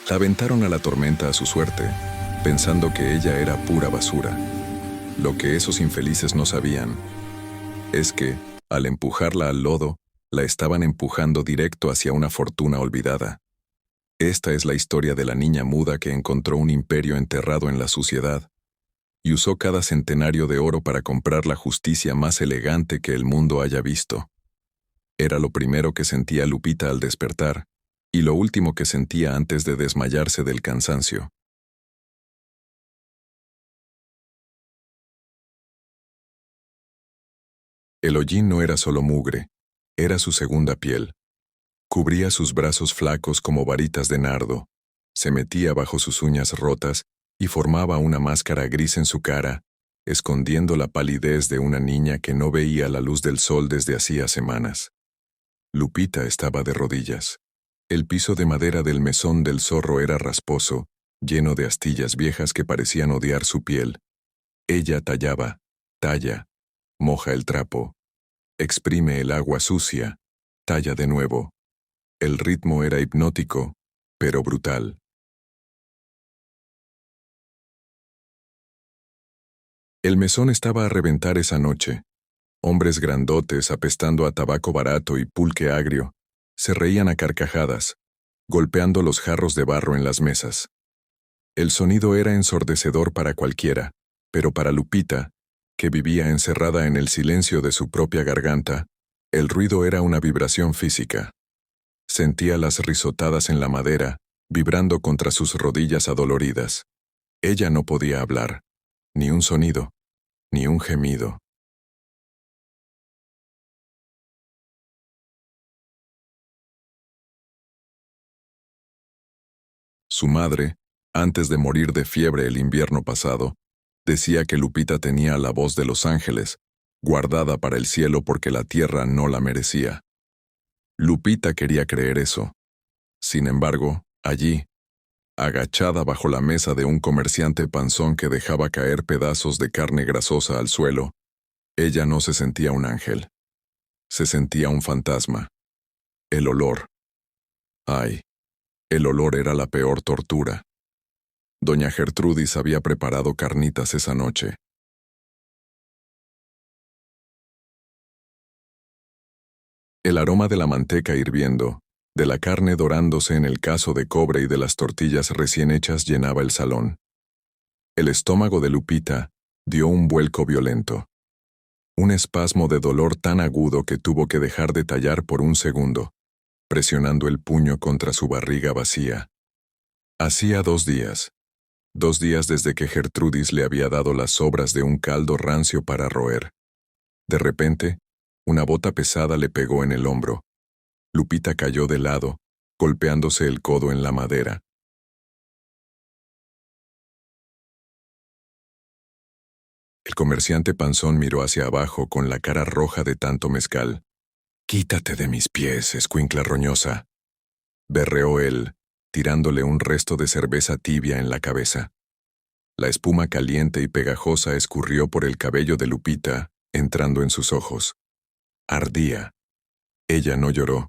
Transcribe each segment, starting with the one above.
La aventaron a la tormenta a su suerte, pensando que ella era pura basura. Lo que esos infelices no sabían es que, al empujarla al lodo, la estaban empujando directo hacia una fortuna olvidada. Esta es la historia de la niña muda que encontró un imperio enterrado en la suciedad y usó cada centenario de oro para comprar la justicia más elegante que el mundo haya visto. Era lo primero que sentía Lupita al despertar, y lo último que sentía antes de desmayarse del cansancio. El hollín no era solo mugre, era su segunda piel. Cubría sus brazos flacos como varitas de nardo, se metía bajo sus uñas rotas y formaba una máscara gris en su cara, escondiendo la palidez de una niña que no veía la luz del sol desde hacía semanas. Lupita estaba de rodillas. El piso de madera del mesón del zorro era rasposo, lleno de astillas viejas que parecían odiar su piel. Ella tallaba, talla, moja el trapo, exprime el agua sucia, talla de nuevo. El ritmo era hipnótico, pero brutal. El mesón estaba a reventar esa noche. Hombres grandotes, apestando a tabaco barato y pulque agrio, se reían a carcajadas, golpeando los jarros de barro en las mesas. El sonido era ensordecedor para cualquiera, pero para Lupita, que vivía encerrada en el silencio de su propia garganta, el ruido era una vibración física. Sentía las risotadas en la madera, vibrando contra sus rodillas adoloridas. Ella no podía hablar, ni un sonido, ni un gemido. Su madre, antes de morir de fiebre el invierno pasado, decía que Lupita tenía la voz de los ángeles, guardada para el cielo porque la tierra no la merecía. Lupita quería creer eso. Sin embargo, allí, agachada bajo la mesa de un comerciante panzón que dejaba caer pedazos de carne grasosa al suelo, ella no se sentía un ángel. Se sentía un fantasma. El olor. Ay, el olor era la peor tortura. Doña Gertrudis había preparado carnitas esa noche. El aroma de la manteca hirviendo, de la carne dorándose en el cazo de cobre y de las tortillas recién hechas llenaba el salón. El estómago de Lupita dio un vuelco violento. Un espasmo de dolor tan agudo que tuvo que dejar de tallar por un segundo, presionando el puño contra su barriga vacía. Hacía 2 días. 2 días desde que Gertrudis le había dado las sobras de un caldo rancio para roer. De repente, una bota pesada le pegó en el hombro. Lupita cayó de lado, golpeándose el codo en la madera. El comerciante panzón miró hacia abajo con la cara roja de tanto mezcal. «Quítate de mis pies, escuincla roñosa», berreó él, tirándole un resto de cerveza tibia en la cabeza. La espuma caliente y pegajosa escurrió por el cabello de Lupita, entrando en sus ojos. Ardía. Ella no lloró.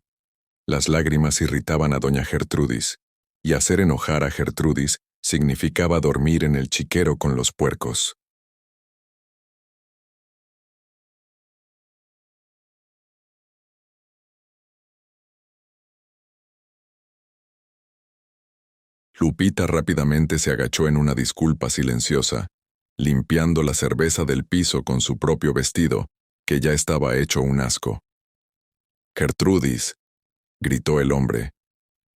Las lágrimas irritaban a doña Gertrudis, y hacer enojar a Gertrudis significaba dormir en el chiquero con los puercos. Lupita rápidamente se agachó en una disculpa silenciosa, limpiando la cerveza del piso con su propio vestido, que ya estaba hecho un asco. «Gertrudis», gritó el hombre,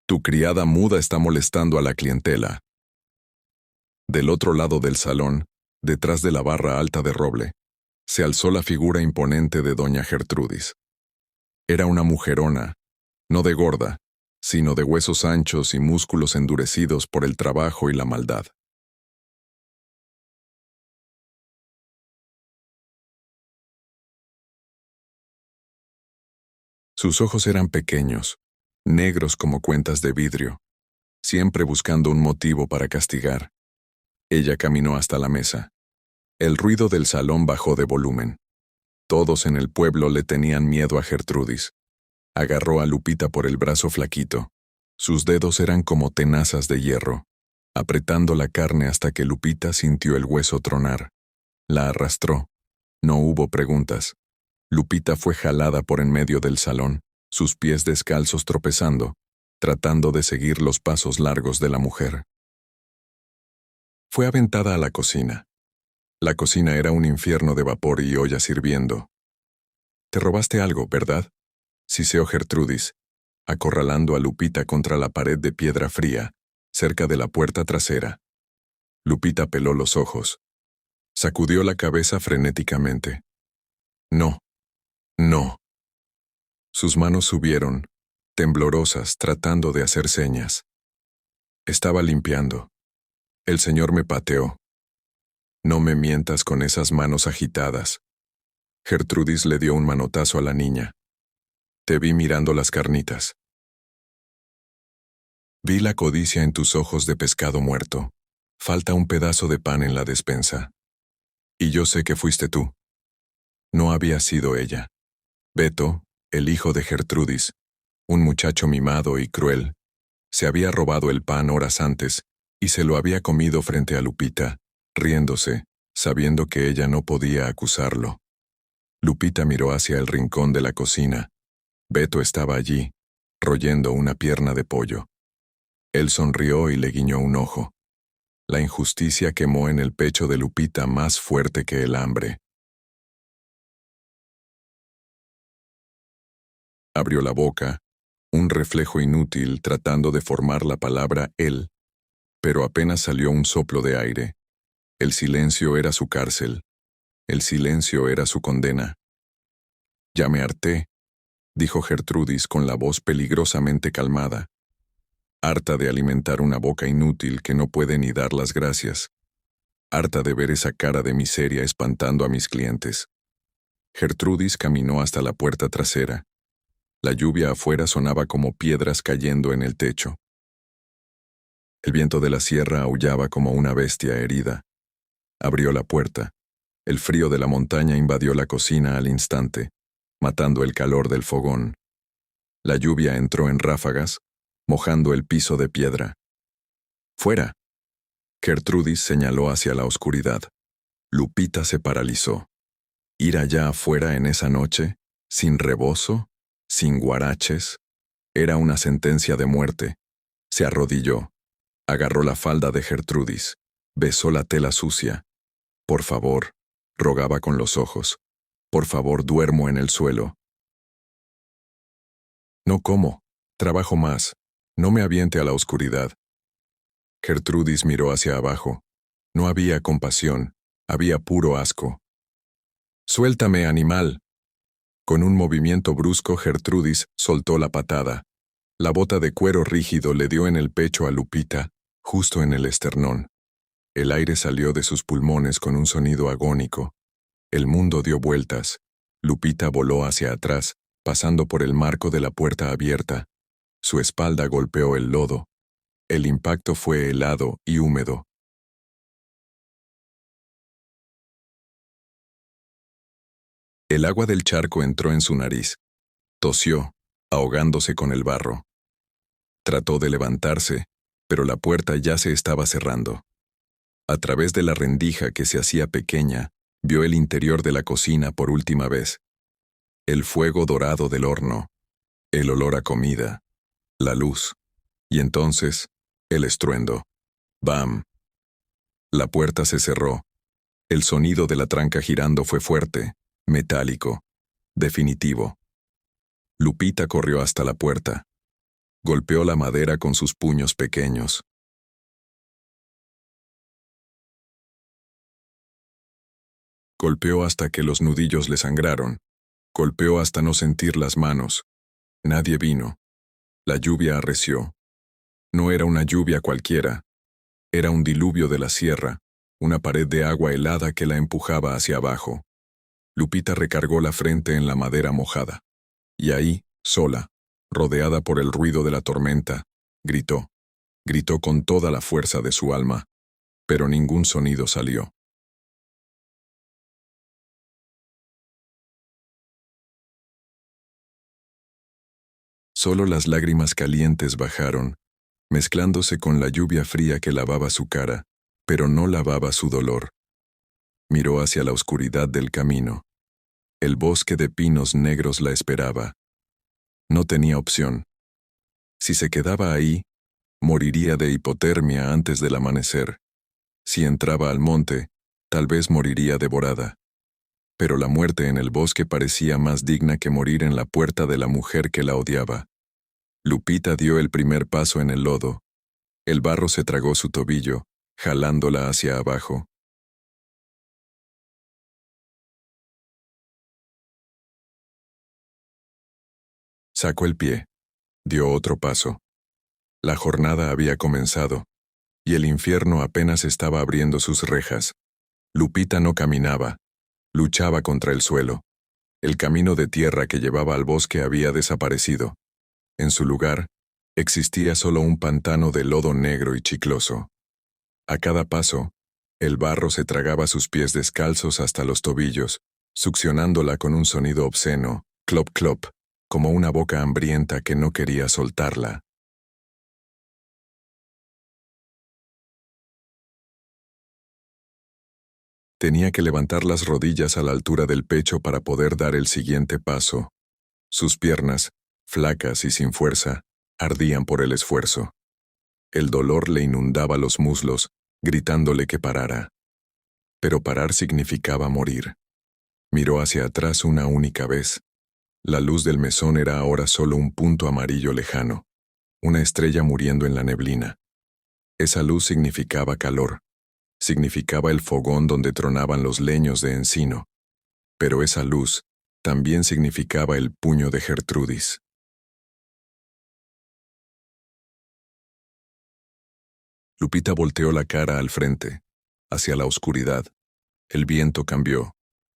«tu criada muda está molestando a la clientela». Del otro lado del salón, detrás de la barra alta de roble, se alzó la figura imponente de doña Gertrudis. Era una mujerona, no de gorda, sino de huesos anchos y músculos endurecidos por el trabajo y la maldad. Sus ojos eran pequeños, negros como cuentas de vidrio, siempre buscando un motivo para castigar. Ella caminó hasta la mesa. El ruido del salón bajó de volumen. Todos en el pueblo le tenían miedo a Gertrudis. Agarró a Lupita por el brazo flaquito. Sus dedos eran como tenazas de hierro, apretando la carne hasta que Lupita sintió el hueso tronar. La arrastró. No hubo preguntas. Lupita fue jalada por en medio del salón, sus pies descalzos tropezando, tratando de seguir los pasos largos de la mujer. Fue aventada a la cocina. La cocina era un infierno de vapor y ollas hirviendo. «Te robaste algo, ¿verdad?», siseó Gertrudis, acorralando a Lupita contra la pared de piedra fría, cerca de la puerta trasera. Lupita peló los ojos. Sacudió la cabeza frenéticamente. «No, no». Sus manos subieron, temblorosas, tratando de hacer señas. «Estaba limpiando. El señor me pateó». «No me mientas con esas manos agitadas». Gertrudis le dio un manotazo a la niña. «Te vi mirando las carnitas. Vi la codicia en tus ojos de pescado muerto. Falta un pedazo de pan en la despensa. Y yo sé que fuiste tú». No había sido ella. Beto, el hijo de Gertrudis, un muchacho mimado y cruel, se había robado el pan horas antes y se lo había comido frente a Lupita, riéndose, sabiendo que ella no podía acusarlo. Lupita miró hacia el rincón de la cocina. Beto estaba allí, royendo una pierna de pollo. Él sonrió y le guiñó un ojo. La injusticia quemó en el pecho de Lupita más fuerte que el hambre. Abrió la boca, un reflejo inútil tratando de formar la palabra él, pero apenas salió un soplo de aire. El silencio era su cárcel. El silencio era su condena. «Ya me harté», dijo Gertrudis con la voz peligrosamente calmada. «Harta de alimentar una boca inútil que no puede ni dar las gracias. Harta de ver esa cara de miseria espantando a mis clientes». Gertrudis caminó hasta la puerta trasera. La lluvia afuera sonaba como piedras cayendo en el techo. El viento de la sierra aullaba como una bestia herida. Abrió la puerta. El frío de la montaña invadió la cocina al instante, matando el calor del fogón. La lluvia entró en ráfagas, mojando el piso de piedra. «¡Fuera!». Gertrudis señaló hacia la oscuridad. Lupita se paralizó. Ir allá afuera en esa noche, sin rebozo, sin guaraches, era una sentencia de muerte. Se arrodilló. Agarró la falda de Gertrudis. Besó la tela sucia. «Por favor», rogaba con los ojos. «Por favor, duermo en el suelo». «No como. Trabajo más. No me aviente a la oscuridad». Gertrudis miró hacia abajo. No había compasión. Había puro asco. «Suéltame, animal». Con un movimiento brusco, Gertrudis soltó la patada. La bota de cuero rígido le dio en el pecho a Lupita, justo en el esternón. El aire salió de sus pulmones con un sonido agónico. El mundo dio vueltas. Lupita voló hacia atrás, pasando por el marco de la puerta abierta. Su espalda golpeó el lodo. El impacto fue helado y húmedo. El agua del charco entró en su nariz. Tosió, ahogándose con el barro. Trató de levantarse, pero la puerta ya se estaba cerrando. A través de la rendija que se hacía pequeña, vio el interior de la cocina por última vez. El fuego dorado del horno, el olor a comida, la luz, y entonces, el estruendo. ¡Bam! La puerta se cerró. El sonido de la tranca girando fue fuerte, metálico, definitivo. Lupita corrió hasta la puerta. Golpeó la madera con sus puños pequeños. Golpeó hasta que los nudillos le sangraron. Golpeó hasta no sentir las manos. Nadie vino. La lluvia arreció. No era una lluvia cualquiera. Era un diluvio de la sierra, una pared de agua helada que la empujaba hacia abajo. Lupita recargó la frente en la madera mojada. Y ahí, sola, rodeada por el ruido de la tormenta, gritó. Gritó con toda la fuerza de su alma, pero ningún sonido salió. Solo las lágrimas calientes bajaron, mezclándose con la lluvia fría que lavaba su cara, pero no lavaba su dolor. Miró hacia la oscuridad del camino. El bosque de pinos negros la esperaba. No tenía opción. Si se quedaba ahí, moriría de hipotermia antes del amanecer. Si entraba al monte, tal vez moriría devorada. Pero la muerte en el bosque parecía más digna que morir en la puerta de la mujer que la odiaba. Lupita dio el primer paso en el lodo. El barro se tragó su tobillo, jalándola hacia abajo. Sacó el pie. Dio otro paso. La jornada había comenzado, y el infierno apenas estaba abriendo sus rejas. Lupita no caminaba, luchaba contra el suelo. El camino de tierra que llevaba al bosque había desaparecido. En su lugar, existía solo un pantano de lodo negro y chicloso. A cada paso, el barro se tragaba sus pies descalzos hasta los tobillos, succionándola con un sonido obsceno, clop clop, como una boca hambrienta que no quería soltarla. Tenía que levantar las rodillas a la altura del pecho para poder dar el siguiente paso. Sus piernas, flacas y sin fuerza, ardían por el esfuerzo. El dolor le inundaba los muslos, gritándole que parara. Pero parar significaba morir. Miró hacia atrás una única vez. La luz del mesón era ahora solo un punto amarillo lejano, una estrella muriendo en la neblina. Esa luz significaba calor, significaba el fogón donde tronaban los leños de encino, pero esa luz también significaba el puño de Gertrudis. Lupita volteó la cara al frente, hacia la oscuridad. El viento cambió.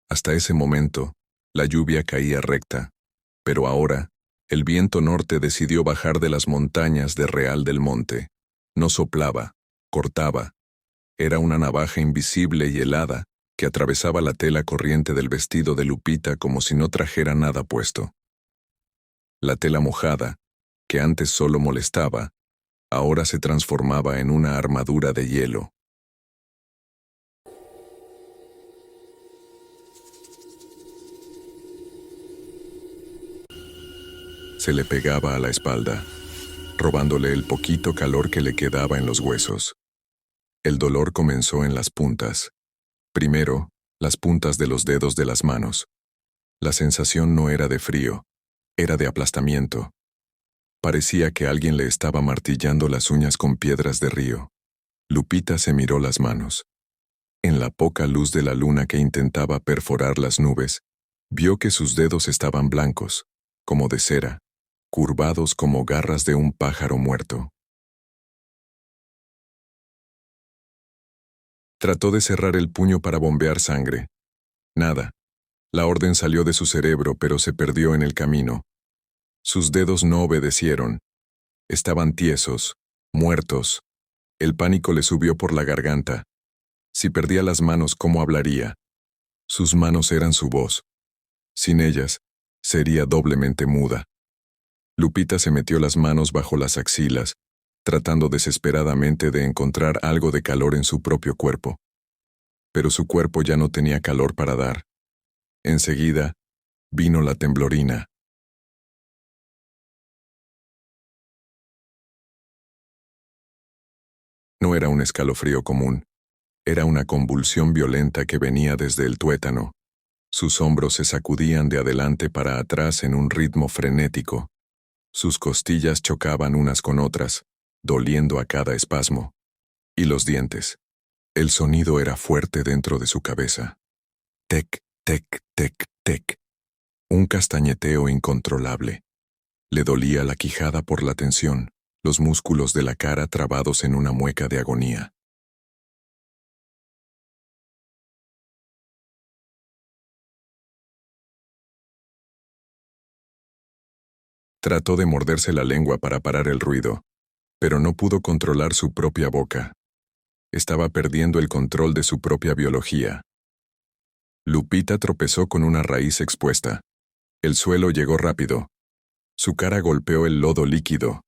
Hasta ese momento, la lluvia caía recta, pero ahora, el viento norte decidió bajar de las montañas de Real del Monte. No soplaba, cortaba. Era una navaja invisible y helada que atravesaba la tela corriente del vestido de Lupita como si no trajera nada puesto. La tela mojada, que antes solo molestaba, ahora se transformaba en una armadura de hielo. Se le pegaba a la espalda, robándole el poquito calor que le quedaba en los huesos. El dolor comenzó en las puntas. Primero, las puntas de los dedos de las manos. La sensación no era de frío, era de aplastamiento. Parecía que alguien le estaba martillando las uñas con piedras de río. Lupita se miró las manos. En la poca luz de la luna que intentaba perforar las nubes, vio que sus dedos estaban blancos, como de cera, curvados como garras de un pájaro muerto. Trató de cerrar el puño para bombear sangre. Nada. La orden salió de su cerebro, pero se perdió en el camino. Sus dedos no obedecieron. Estaban tiesos, muertos. El pánico le subió por la garganta. Si perdía las manos, ¿cómo hablaría? Sus manos eran su voz. Sin ellas, sería doblemente muda. Lupita se metió las manos bajo las axilas, tratando desesperadamente de encontrar algo de calor en su propio cuerpo. Pero su cuerpo ya no tenía calor para dar. Enseguida, vino la temblorina. No era un escalofrío común. Era una convulsión violenta que venía desde el tuétano. Sus hombros se sacudían de adelante para atrás en un ritmo frenético. Sus costillas chocaban unas con otras, doliendo a cada espasmo. Y los dientes. El sonido era fuerte dentro de su cabeza. Tec, tec, tec, tec. Un castañeteo incontrolable. Le dolía la quijada por la tensión, los músculos de la cara trabados en una mueca de agonía. Trató de morderse la lengua para parar el ruido, pero no pudo controlar su propia boca. Estaba perdiendo el control de su propia biología. Lupita tropezó con una raíz expuesta. El suelo llegó rápido. Su cara golpeó el lodo líquido.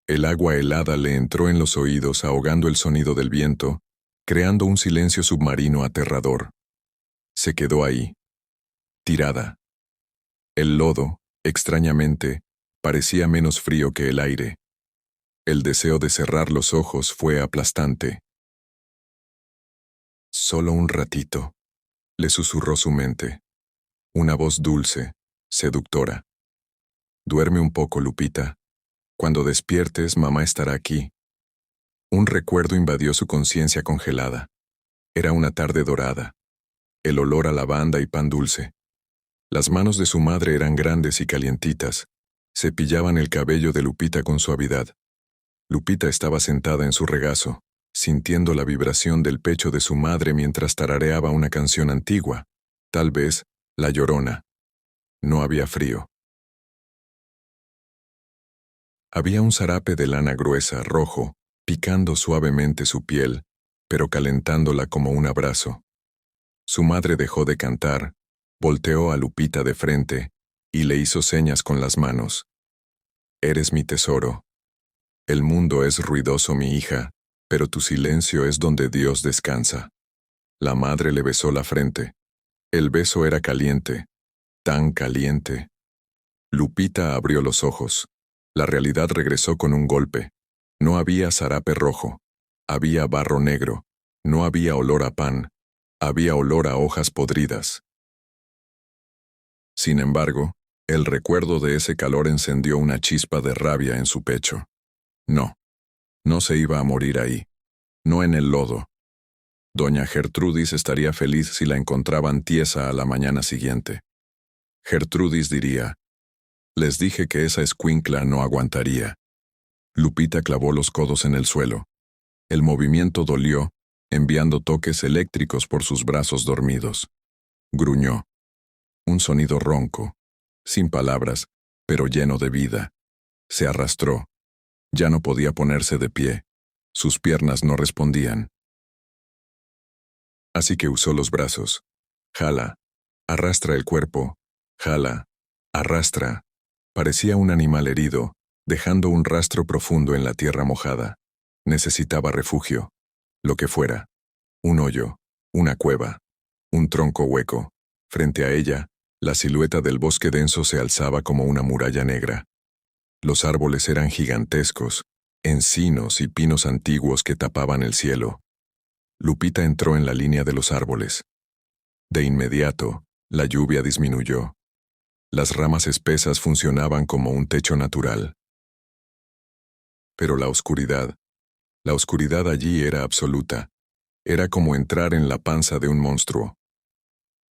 El agua helada le entró en los oídos ahogando el sonido del viento, creando un silencio submarino aterrador. Se quedó ahí, tirada. El lodo, extrañamente, parecía menos frío que el aire. El deseo de cerrar los ojos fue aplastante. Solo un ratito, le susurró su mente. Una voz dulce, seductora. Duerme un poco, Lupita. Cuando despiertes, mamá estará aquí. Un recuerdo invadió su conciencia congelada. Era una tarde dorada. El olor a lavanda y pan dulce. Las manos de su madre eran grandes y calientitas. Cepillaban el cabello de Lupita con suavidad. Lupita estaba sentada en su regazo, sintiendo la vibración del pecho de su madre mientras tarareaba una canción antigua, tal vez La Llorona. No había frío. Había un zarape de lana gruesa, rojo, picando suavemente su piel, pero calentándola como un abrazo. Su madre dejó de cantar, volteó a Lupita de frente y le hizo señas con las manos. Eres mi tesoro. El mundo es ruidoso, mi hija, pero tu silencio es donde Dios descansa. La madre le besó la frente. El beso era caliente, tan caliente. Lupita abrió los ojos. La realidad regresó con un golpe. No había zarape rojo. Había barro negro. No había olor a pan. Había olor a hojas podridas. Sin embargo, el recuerdo de ese calor encendió una chispa de rabia en su pecho. No, no se iba a morir ahí. No en el lodo. Doña Gertrudis estaría feliz si la encontraban tiesa a la mañana siguiente. Gertrudis diría, les dije que esa escuincla no aguantaría. Lupita clavó los codos en el suelo. El movimiento dolió, enviando toques eléctricos por sus brazos dormidos. Gruñó. Un sonido ronco, sin palabras, pero lleno de vida. Se arrastró. Ya no podía ponerse de pie. Sus piernas no respondían. Así que usó los brazos. Jala. Arrastra el cuerpo. Jala. Arrastra. Parecía un animal herido, dejando un rastro profundo en la tierra mojada. Necesitaba refugio. Lo que fuera. Un hoyo. Una cueva. Un tronco hueco. Frente a ella, la silueta del bosque denso se alzaba como una muralla negra. Los árboles eran gigantescos, encinos y pinos antiguos que tapaban el cielo. Lupita entró en la línea de los árboles. De inmediato, la lluvia disminuyó. Las ramas espesas funcionaban como un techo natural. Pero la oscuridad allí era absoluta. Era como entrar en la panza de un monstruo.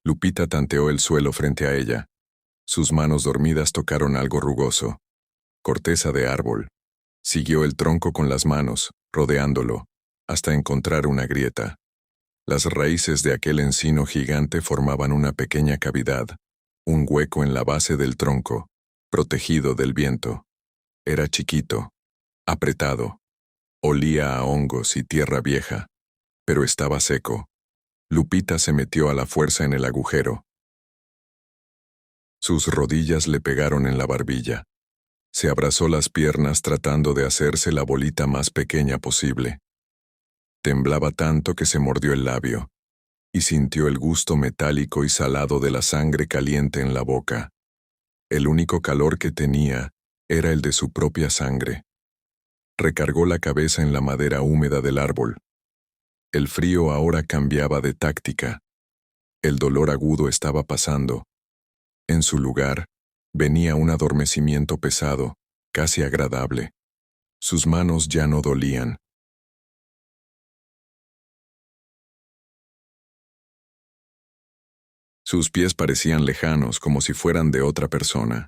Lupita tanteó el suelo frente a ella. Sus manos dormidas tocaron algo rugoso. Corteza de árbol. Siguió el tronco con las manos, rodeándolo, hasta encontrar una grieta. Las raíces de aquel encino gigante formaban una pequeña cavidad, un hueco en la base del tronco, protegido del viento. Era chiquito, apretado. Olía a hongos y tierra vieja, pero estaba seco. Lupita se metió a la fuerza en el agujero. Sus rodillas le pegaron en la barbilla. Se abrazó las piernas tratando de hacerse la bolita más pequeña posible. Temblaba tanto que se mordió el labio, y sintió el gusto metálico y salado de la sangre caliente en la boca. El único calor que tenía era el de su propia sangre. Recargó la cabeza en la madera húmeda del árbol. El frío ahora cambiaba de táctica. El dolor agudo estaba pasando. En su lugar, venía un adormecimiento pesado, casi agradable. Sus manos ya no dolían. Sus pies parecían lejanos, como si fueran de otra persona.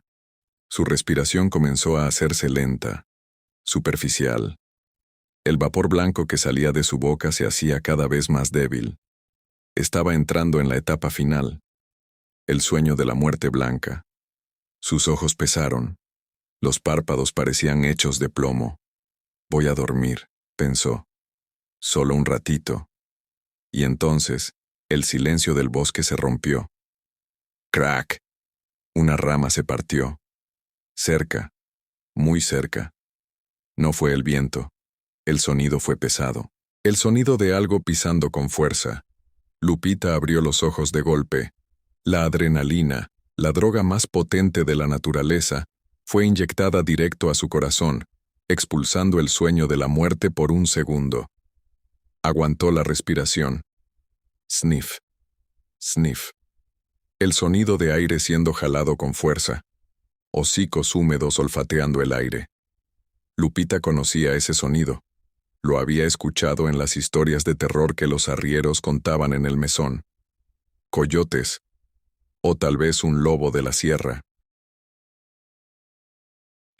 Su respiración comenzó a hacerse lenta, superficial. El vapor blanco que salía de su boca se hacía cada vez más débil. Estaba entrando en la etapa final, el sueño de la muerte blanca. Sus ojos pesaron. Los párpados parecían hechos de plomo. Voy a dormir, pensó. Solo un ratito. Y entonces, el silencio del bosque se rompió. ¡Crack! Una rama se partió. Cerca, muy cerca. No fue el viento. El sonido fue pesado. El sonido de algo pisando con fuerza. Lupita abrió los ojos de golpe. La adrenalina, la droga más potente de la naturaleza, fue inyectada directo a su corazón, expulsando el sueño de la muerte por un segundo. Aguantó la respiración. Sniff. Sniff. El sonido de aire siendo jalado con fuerza. Hocicos húmedos olfateando el aire. Lupita conocía ese sonido. Lo había escuchado en las historias de terror que los arrieros contaban en el mesón. Coyotes. O tal vez un lobo de la sierra.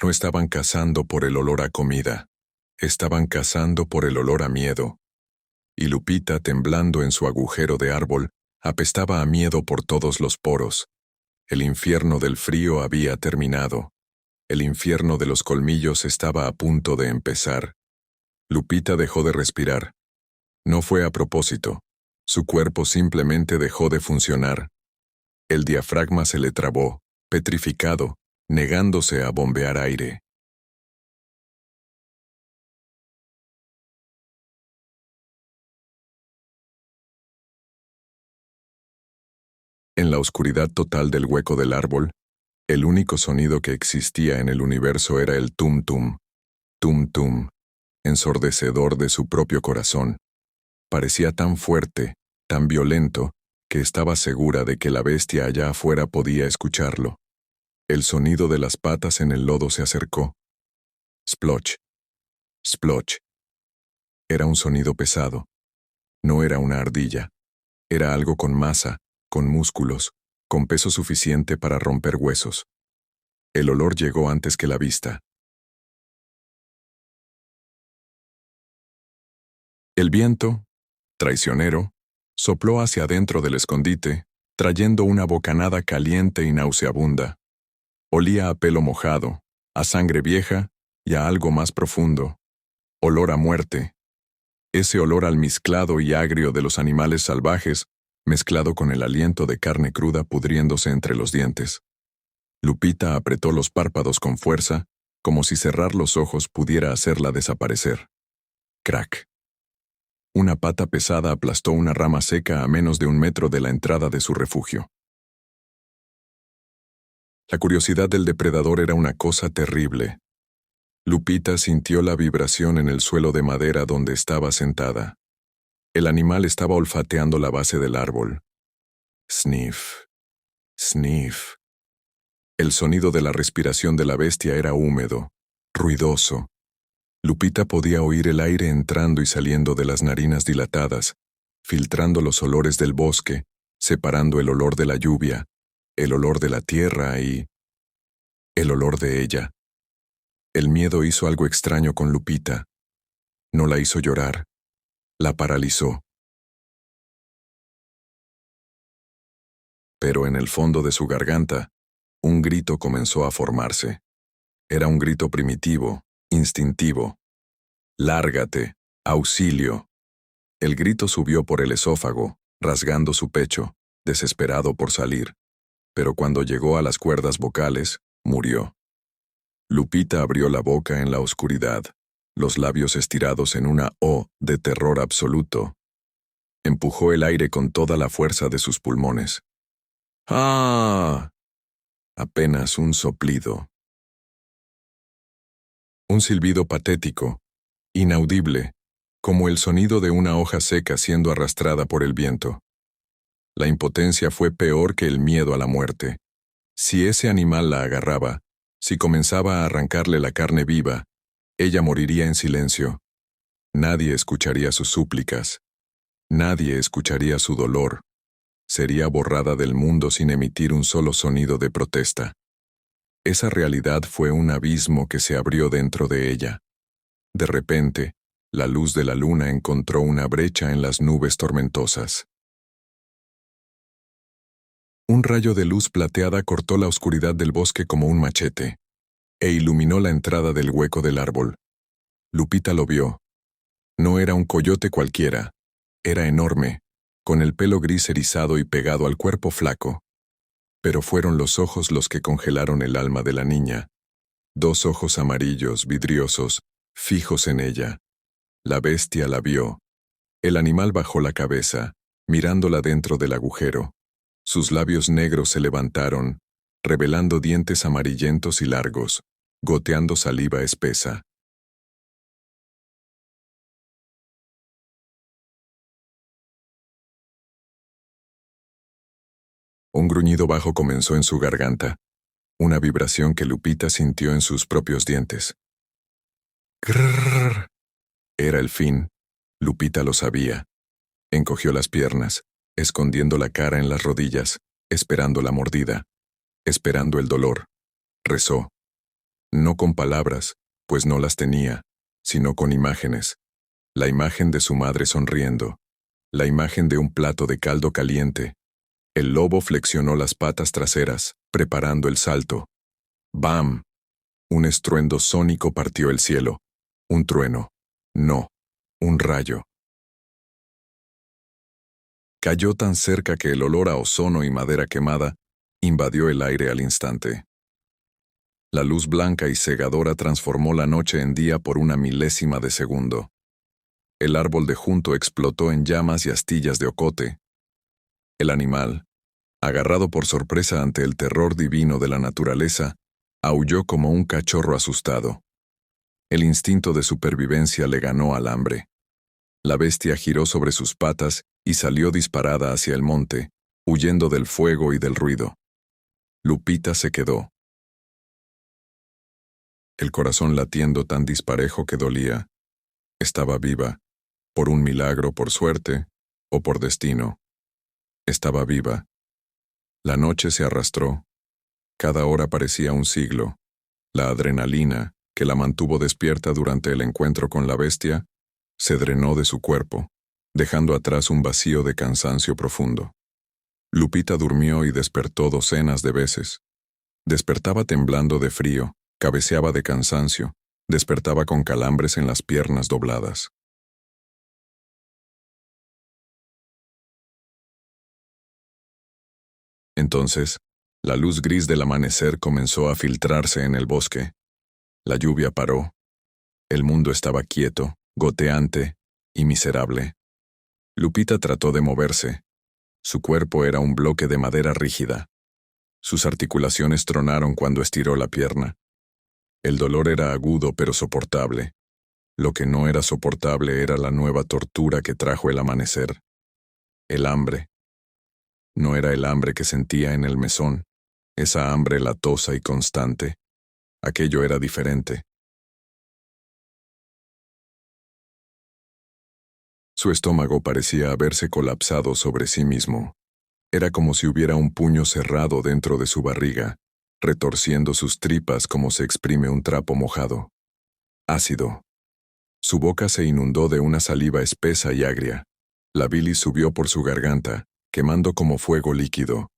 No estaban cazando por el olor a comida. Estaban cazando por el olor a miedo. Y Lupita, temblando en su agujero de árbol, apestaba a miedo por todos los poros. El infierno del frío había terminado. El infierno de los colmillos estaba a punto de empezar. Lupita dejó de respirar. No fue a propósito. Su cuerpo simplemente dejó de funcionar. El diafragma se le trabó, petrificado, negándose a bombear aire. En la oscuridad total del hueco del árbol, el único sonido que existía en el universo era el tum-tum, tum-tum, ensordecedor de su propio corazón. Parecía tan fuerte, tan violento, que estaba segura de que la bestia allá afuera podía escucharlo. El sonido de las patas en el lodo se acercó. Sploch. Sploch. Era un sonido pesado. No era una ardilla. Era algo con masa, con músculos, con peso suficiente para romper huesos. El olor llegó antes que la vista. El viento, traicionero, sopló hacia adentro del escondite, trayendo una bocanada caliente y nauseabunda. Olía a pelo mojado, a sangre vieja y a algo más profundo. Olor a muerte. Ese olor almizclado y agrio de los animales salvajes, mezclado con el aliento de carne cruda pudriéndose entre los dientes. Lupita apretó los párpados con fuerza, como si cerrar los ojos pudiera hacerla desaparecer. Crack. Una pata pesada aplastó una rama seca a menos de 1 metro de la entrada de su refugio. La curiosidad del depredador era una cosa terrible. Lupita sintió la vibración en el suelo de madera donde estaba sentada. El animal estaba olfateando la base del árbol. Sniff. Sniff. El sonido de la respiración de la bestia era húmedo, ruidoso. Lupita podía oír el aire entrando y saliendo de las narinas dilatadas, filtrando los olores del bosque, separando el olor de la lluvia, el olor de la tierra y el olor de ella. El miedo hizo algo extraño con Lupita. No la hizo llorar. La paralizó. Pero en el fondo de su garganta, un grito comenzó a formarse. Era un grito primitivo, instintivo. «Lárgate, auxilio». El grito subió por el esófago, rasgando su pecho, desesperado por salir. Pero cuando llegó a las cuerdas vocales, murió. Lupita abrió la boca en la oscuridad, los labios estirados en una O de terror absoluto. Empujó el aire con toda la fuerza de sus pulmones. ¡Ah! Apenas un soplido. Un silbido patético, inaudible, como el sonido de una hoja seca siendo arrastrada por el viento. La impotencia fue peor que el miedo a la muerte. Si ese animal la agarraba, si comenzaba a arrancarle la carne viva, ella moriría en silencio. Nadie escucharía sus súplicas. Nadie escucharía su dolor. Sería borrada del mundo sin emitir un solo sonido de protesta. Esa realidad fue un abismo que se abrió dentro de ella. De repente, la luz de la luna encontró una brecha en las nubes tormentosas. Un rayo de luz plateada cortó la oscuridad del bosque como un machete, e iluminó la entrada del hueco del árbol. Lupita lo vio. No era un coyote cualquiera. Era enorme, con el pelo gris erizado y pegado al cuerpo flaco. Pero fueron los ojos los que congelaron el alma de la niña. Dos ojos amarillos, vidriosos, fijos en ella. La bestia la vio. El animal bajó la cabeza, mirándola dentro del agujero. Sus labios negros se levantaron, revelando dientes amarillentos y largos, goteando saliva espesa. Un gruñido bajo comenzó en su garganta, una vibración que Lupita sintió en sus propios dientes. Grrr. Era el fin. Lupita lo sabía. Encogió las piernas, escondiendo la cara en las rodillas, esperando la mordida, esperando el dolor. Rezó. No con palabras, pues no las tenía, sino con imágenes. La imagen de su madre sonriendo, la imagen de un plato de caldo caliente. El lobo flexionó las patas traseras, preparando el salto. ¡Bam! Un estruendo sónico partió el cielo. Un trueno. No, un rayo. Cayó tan cerca que el olor a ozono y madera quemada invadió el aire al instante. La luz blanca y cegadora transformó la noche en día por una milésima de segundo. El árbol de junto explotó en llamas y astillas de ocote. El animal, agarrado por sorpresa ante el terror divino de la naturaleza, aulló como un cachorro asustado. El instinto de supervivencia le ganó al hambre. La bestia giró sobre sus patas y salió disparada hacia el monte, huyendo del fuego y del ruido. Lupita se quedó. El corazón latiendo tan disparejo que dolía. Estaba viva, por un milagro, por suerte, o por destino. Estaba viva. La noche se arrastró. Cada hora parecía un siglo. La adrenalina, que la mantuvo despierta durante el encuentro con la bestia, se drenó de su cuerpo, dejando atrás un vacío de cansancio profundo. Lupita durmió y despertó docenas de veces. Despertaba temblando de frío, cabeceaba de cansancio, despertaba con calambres en las piernas dobladas. Entonces, la luz gris del amanecer comenzó a filtrarse en el bosque. La lluvia paró. El mundo estaba quieto, goteante y miserable. Lupita trató de moverse. Su cuerpo era un bloque de madera rígida. Sus articulaciones tronaron cuando estiró la pierna. El dolor era agudo pero soportable. Lo que no era soportable era la nueva tortura que trajo el amanecer. El hambre. No era el hambre que sentía en el mesón, esa hambre latosa y constante. Aquello era diferente. Su estómago parecía haberse colapsado sobre sí mismo. Era como si hubiera un puño cerrado dentro de su barriga, retorciendo sus tripas como se exprime un trapo mojado. Ácido. Su boca se inundó de una saliva espesa y agria. La bilis subió por su garganta, quemando como fuego líquido.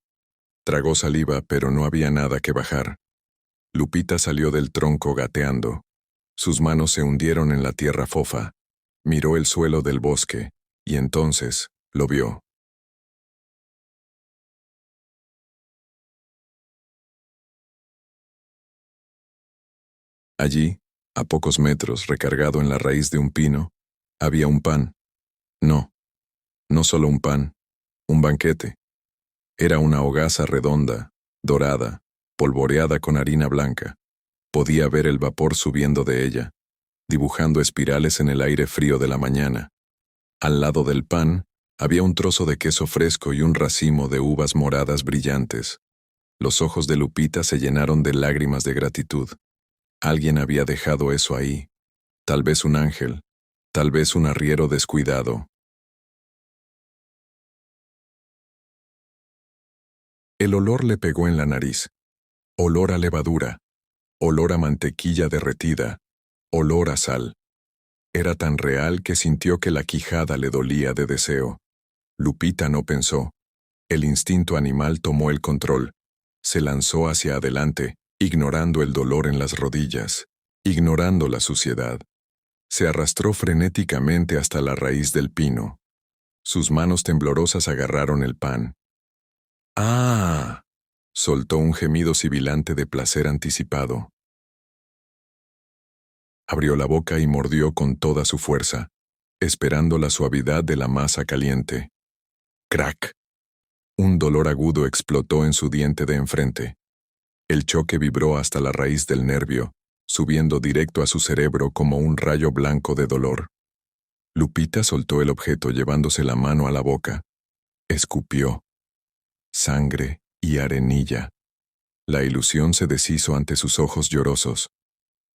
Tragó saliva, pero no había nada que bajar. Lupita salió del tronco gateando. Sus manos se hundieron en la tierra fofa. Miró el suelo del bosque, y entonces lo vio. Allí, a pocos metros, recargado en la raíz de un pino, había un pan. No, no solo un pan, un banquete. Era una hogaza redonda, dorada, polvoreada con harina blanca. Podía ver el vapor subiendo de ella, dibujando espirales en el aire frío de la mañana. Al lado del pan, había un trozo de queso fresco y un racimo de uvas moradas brillantes. Los ojos de Lupita se llenaron de lágrimas de gratitud. Alguien había dejado eso ahí. Tal vez un ángel, tal vez un arriero descuidado. El olor le pegó en la nariz. Olor a levadura, olor a mantequilla derretida, olor a sal. Era tan real que sintió que la quijada le dolía de deseo. Lupita no pensó. El instinto animal tomó el control. Se lanzó hacia adelante, ignorando el dolor en las rodillas, ignorando la suciedad. Se arrastró frenéticamente hasta la raíz del pino. Sus manos temblorosas agarraron el pan. ¡Ah! Soltó un gemido sibilante de placer anticipado. Abrió la boca y mordió con toda su fuerza, esperando la suavidad de la masa caliente. ¡Crack! Un dolor agudo explotó en su diente de enfrente. El choque vibró hasta la raíz del nervio, subiendo directo a su cerebro como un rayo blanco de dolor. Lupita soltó el objeto llevándose la mano a la boca. Escupió. Sangre y arenilla. La ilusión se deshizo ante sus ojos llorosos.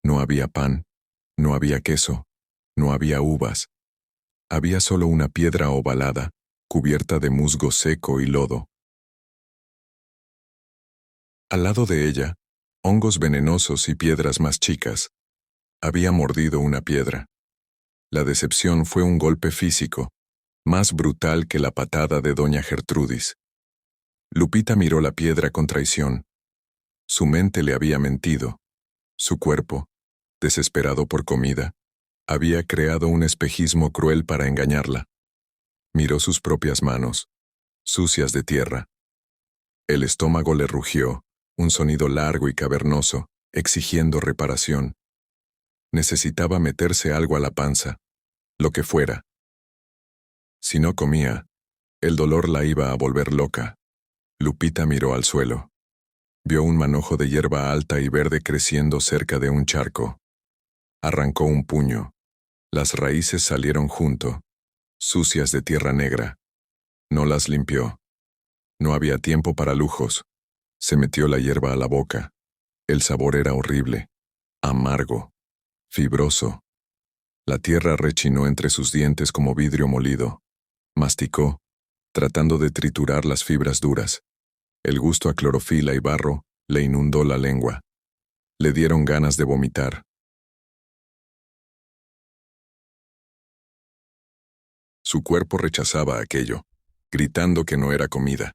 No había pan, no había queso, no había uvas. Había solo una piedra ovalada, cubierta de musgo seco y lodo. Al lado de ella, hongos venenosos y piedras más chicas. Había mordido una piedra. La decepción fue un golpe físico, más brutal que la patada de doña Gertrudis. Lupita miró la piedra con traición. Su mente le había mentido. Su cuerpo, desesperado por comida, había creado un espejismo cruel para engañarla. Miró sus propias manos, sucias de tierra. El estómago le rugió, un sonido largo y cavernoso, exigiendo reparación. Necesitaba meterse algo a la panza, lo que fuera. Si no comía, el dolor la iba a volver loca. Lupita miró al suelo. Vio un manojo de hierba alta y verde creciendo cerca de un charco. Arrancó un puño. Las raíces salieron junto, sucias de tierra negra. No las limpió. No había tiempo para lujos. Se metió la hierba a la boca. El sabor era horrible, amargo, fibroso. La tierra rechinó entre sus dientes como vidrio molido. Masticó, tratando de triturar las fibras duras. El gusto a clorofila y barro le inundó la lengua. Le dieron ganas de vomitar. Su cuerpo rechazaba aquello, gritando que no era comida.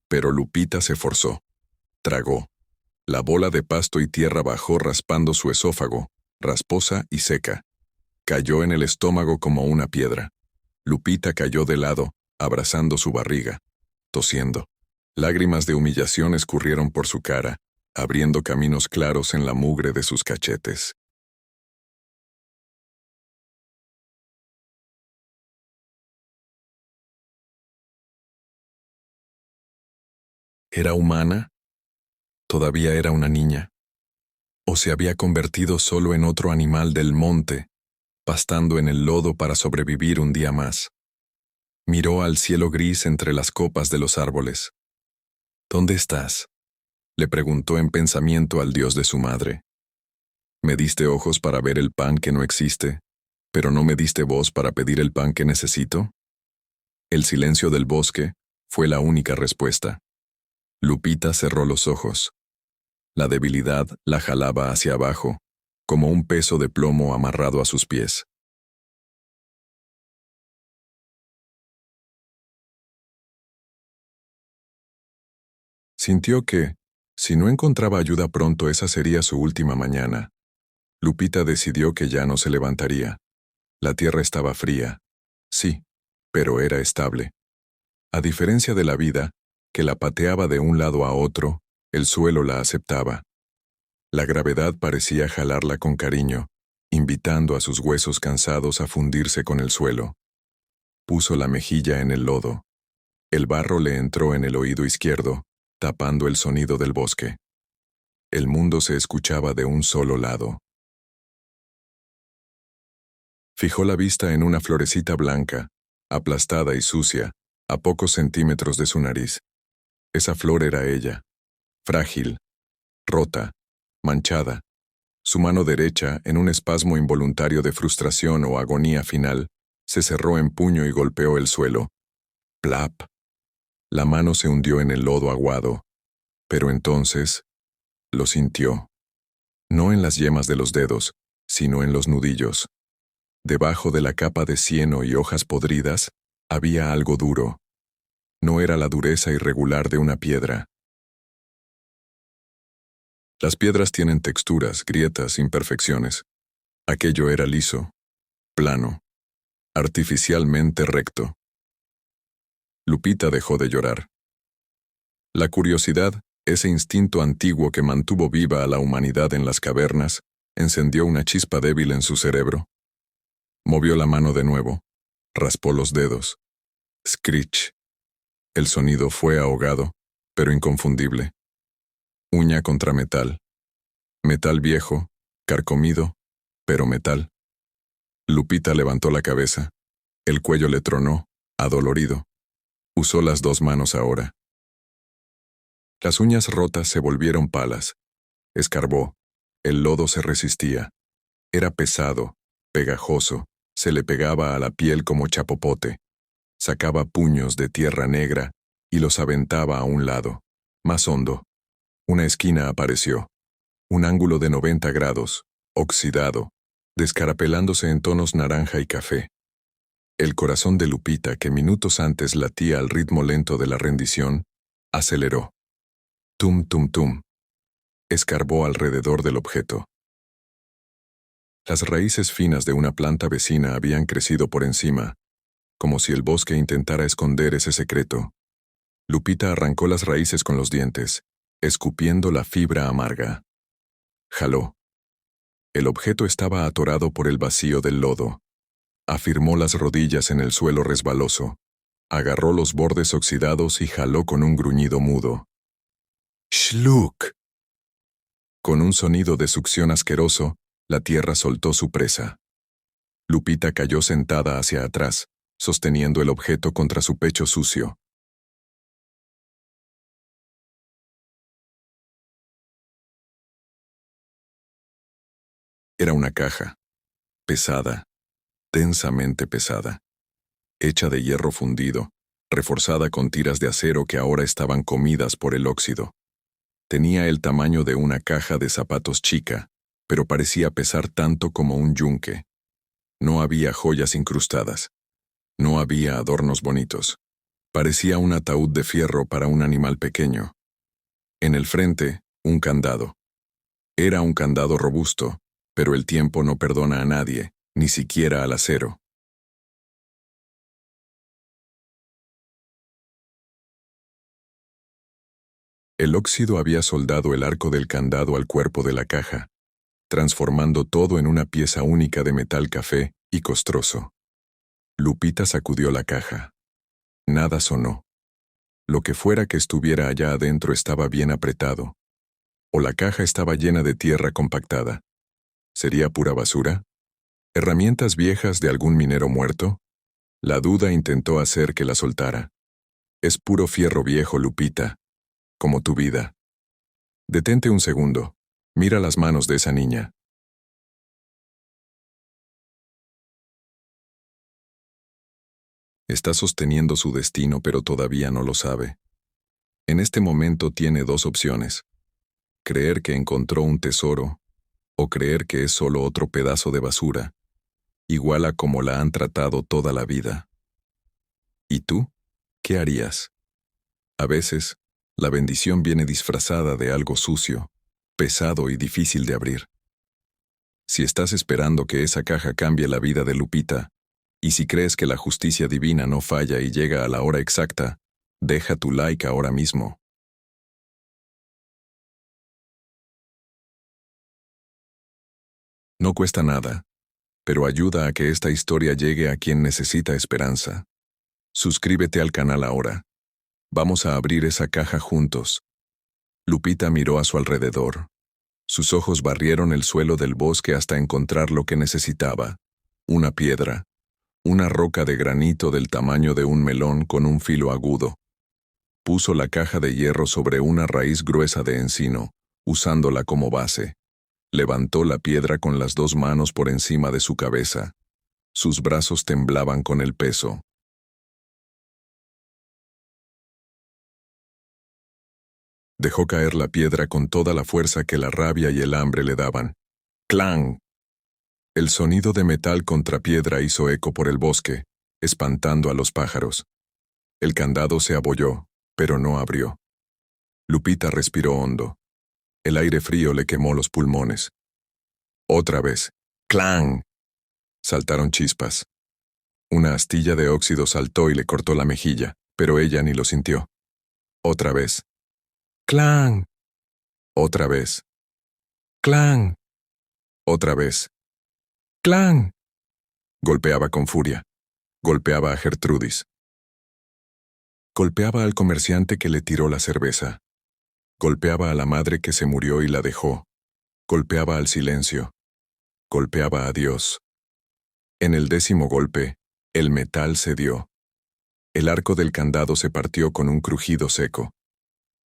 Pero Lupita se forzó. Tragó. La bola de pasto y tierra bajó raspando su esófago, rasposa y seca. Cayó en el estómago como una piedra. Lupita cayó de lado, abrazando su barriga, tosiendo. Lágrimas de humillación escurrieron por su cara, abriendo caminos claros en la mugre de sus cachetes. ¿Era humana? ¿Todavía era una niña? ¿O se había convertido solo en otro animal del monte, pastando en el lodo para sobrevivir un día más? Miró al cielo gris entre las copas de los árboles. ¿Dónde estás?, le preguntó en pensamiento al Dios de su madre. Me diste ojos para ver el pan que no existe, pero no me diste voz para pedir el pan que necesito. El silencio del bosque fue la única respuesta. Lupita cerró los ojos. La debilidad la jalaba hacia abajo, como un peso de plomo amarrado a sus pies. Sintió que, si no encontraba ayuda pronto, esa sería su última mañana. Lupita decidió que ya no se levantaría. La tierra estaba fría. Sí, pero era estable. A diferencia de la vida, que la pateaba de un lado a otro, el suelo la aceptaba. La gravedad parecía jalarla con cariño, invitando a sus huesos cansados a fundirse con el suelo. Puso la mejilla en el lodo. El barro le entró en el oído izquierdo, tapando el sonido del bosque. El mundo se escuchaba de un solo lado. Fijó la vista en una florecita blanca, aplastada y sucia, a pocos centímetros de su nariz. Esa flor era ella, frágil, rota, manchada. Su mano derecha, en un espasmo involuntario de frustración o agonía final, se cerró en puño y golpeó el suelo. ¡Plap! La mano se hundió en el lodo aguado, pero entonces lo sintió. No en las yemas de los dedos, sino en los nudillos. Debajo de la capa de cieno y hojas podridas, había algo duro. No era la dureza irregular de una piedra. Las piedras tienen texturas, grietas, imperfecciones. Aquello era liso, plano, artificialmente recto. Lupita dejó de llorar. La curiosidad, ese instinto antiguo que mantuvo viva a la humanidad en las cavernas, encendió una chispa débil en su cerebro. Movió la mano de nuevo, raspó los dedos. Screech. El sonido fue ahogado, pero inconfundible. Uña contra metal. Metal viejo, carcomido, pero metal. Lupita levantó la cabeza. El cuello le tronó, adolorido. Usó las dos manos ahora. Las uñas rotas se volvieron palas. Escarbó. El lodo se resistía. Era pesado, pegajoso, se le pegaba a la piel como chapopote. Sacaba puños de tierra negra y los aventaba a un lado, más hondo. Una esquina apareció. Un ángulo de 90 grados, oxidado, descarapelándose en tonos naranja y café. El corazón de Lupita, que minutos antes latía al ritmo lento de la rendición, aceleró. Tum, tum, tum. Escarbó alrededor del objeto. Las raíces finas de una planta vecina habían crecido por encima, como si el bosque intentara esconder ese secreto. Lupita arrancó las raíces con los dientes, escupiendo la fibra amarga. Jaló. El objeto estaba atorado por el vacío del lodo. Afirmó las rodillas en el suelo resbaloso. Agarró los bordes oxidados y jaló con un gruñido mudo. ¡Shluk! Con un sonido de succión asqueroso, la tierra soltó su presa. Lupita cayó sentada hacia atrás, sosteniendo el objeto contra su pecho sucio. Era una caja, pesada, densamente pesada, hecha de hierro fundido, reforzada con tiras de acero que ahora estaban comidas por el óxido. Tenía el tamaño de una caja de zapatos chica, pero parecía pesar tanto como un yunque. No había joyas incrustadas. No había adornos bonitos. Parecía un ataúd de fierro para un animal pequeño. En el frente, un candado. Era un candado robusto, pero el tiempo no perdona a nadie, ni siquiera al acero. El óxido había soldado el arco del candado al cuerpo de la caja, transformando todo en una pieza única de metal café y costroso. Lupita sacudió la caja. Nada sonó. Lo que fuera que estuviera allá adentro estaba bien apretado. O la caja estaba llena de tierra compactada. ¿Sería pura basura? ¿Herramientas viejas de algún minero muerto? La duda intentó hacer que la soltara. Es puro fierro viejo, Lupita. Como tu vida. Detente un segundo. Mira las manos de esa niña. Está sosteniendo su destino, pero todavía no lo sabe. En este momento tiene dos opciones. Creer que encontró un tesoro, o creer que es solo otro pedazo de basura, igual a como la han tratado toda la vida. ¿Y tú? ¿Qué harías? A veces, la bendición viene disfrazada de algo sucio, pesado y difícil de abrir. Si estás esperando que esa caja cambie la vida de Lupita, y si crees que la justicia divina no falla y llega a la hora exacta, deja tu like ahora mismo. No cuesta nada, pero ayuda a que esta historia llegue a quien necesita esperanza. Suscríbete al canal ahora. Vamos a abrir esa caja juntos. Lupita miró a su alrededor. Sus ojos barrieron el suelo del bosque hasta encontrar lo que necesitaba. Una piedra. Una roca de granito del tamaño de un melón con un filo agudo. Puso la caja de hierro sobre una raíz gruesa de encino, usándola como base. Levantó la piedra con las dos manos por encima de su cabeza. Sus brazos temblaban con el peso. Dejó caer la piedra con toda la fuerza que la rabia y el hambre le daban. ¡Clang! El sonido de metal contra piedra hizo eco por el bosque, espantando a los pájaros. El candado se abolló, pero no abrió. Lupita respiró hondo. El aire frío le quemó los pulmones. Otra vez. ¡Clang! Saltaron chispas. Una astilla de óxido saltó y le cortó la mejilla, pero ella ni lo sintió. Otra vez. ¡Clang! Otra vez. ¡Clang! Otra vez. ¡Clan! Golpeaba con furia. Golpeaba a Gertrudis. Golpeaba al comerciante que le tiró la cerveza. Golpeaba a la madre que se murió y la dejó. Golpeaba al silencio. Golpeaba a Dios. En el 10º golpe, el metal cedió. El arco del candado se partió con un crujido seco.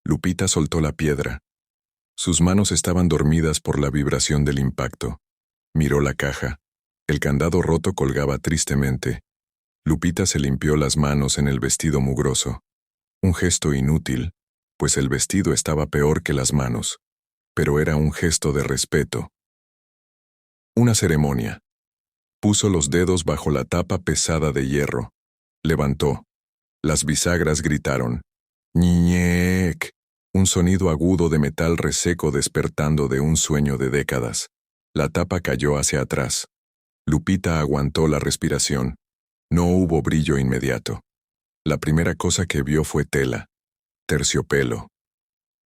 Lupita soltó la piedra. Sus manos estaban dormidas por la vibración del impacto. Miró la caja. El candado roto colgaba tristemente. Lupita se limpió las manos en el vestido mugroso. Un gesto inútil, pues el vestido estaba peor que las manos. Pero era un gesto de respeto. Una ceremonia. Puso los dedos bajo la tapa pesada de hierro. Levantó. Las bisagras gritaron. ¡Ñiñec! Un sonido agudo de metal reseco despertando de un sueño de décadas. La tapa cayó hacia atrás. Lupita aguantó la respiración. No hubo brillo inmediato. La primera cosa que vio fue tela. Terciopelo.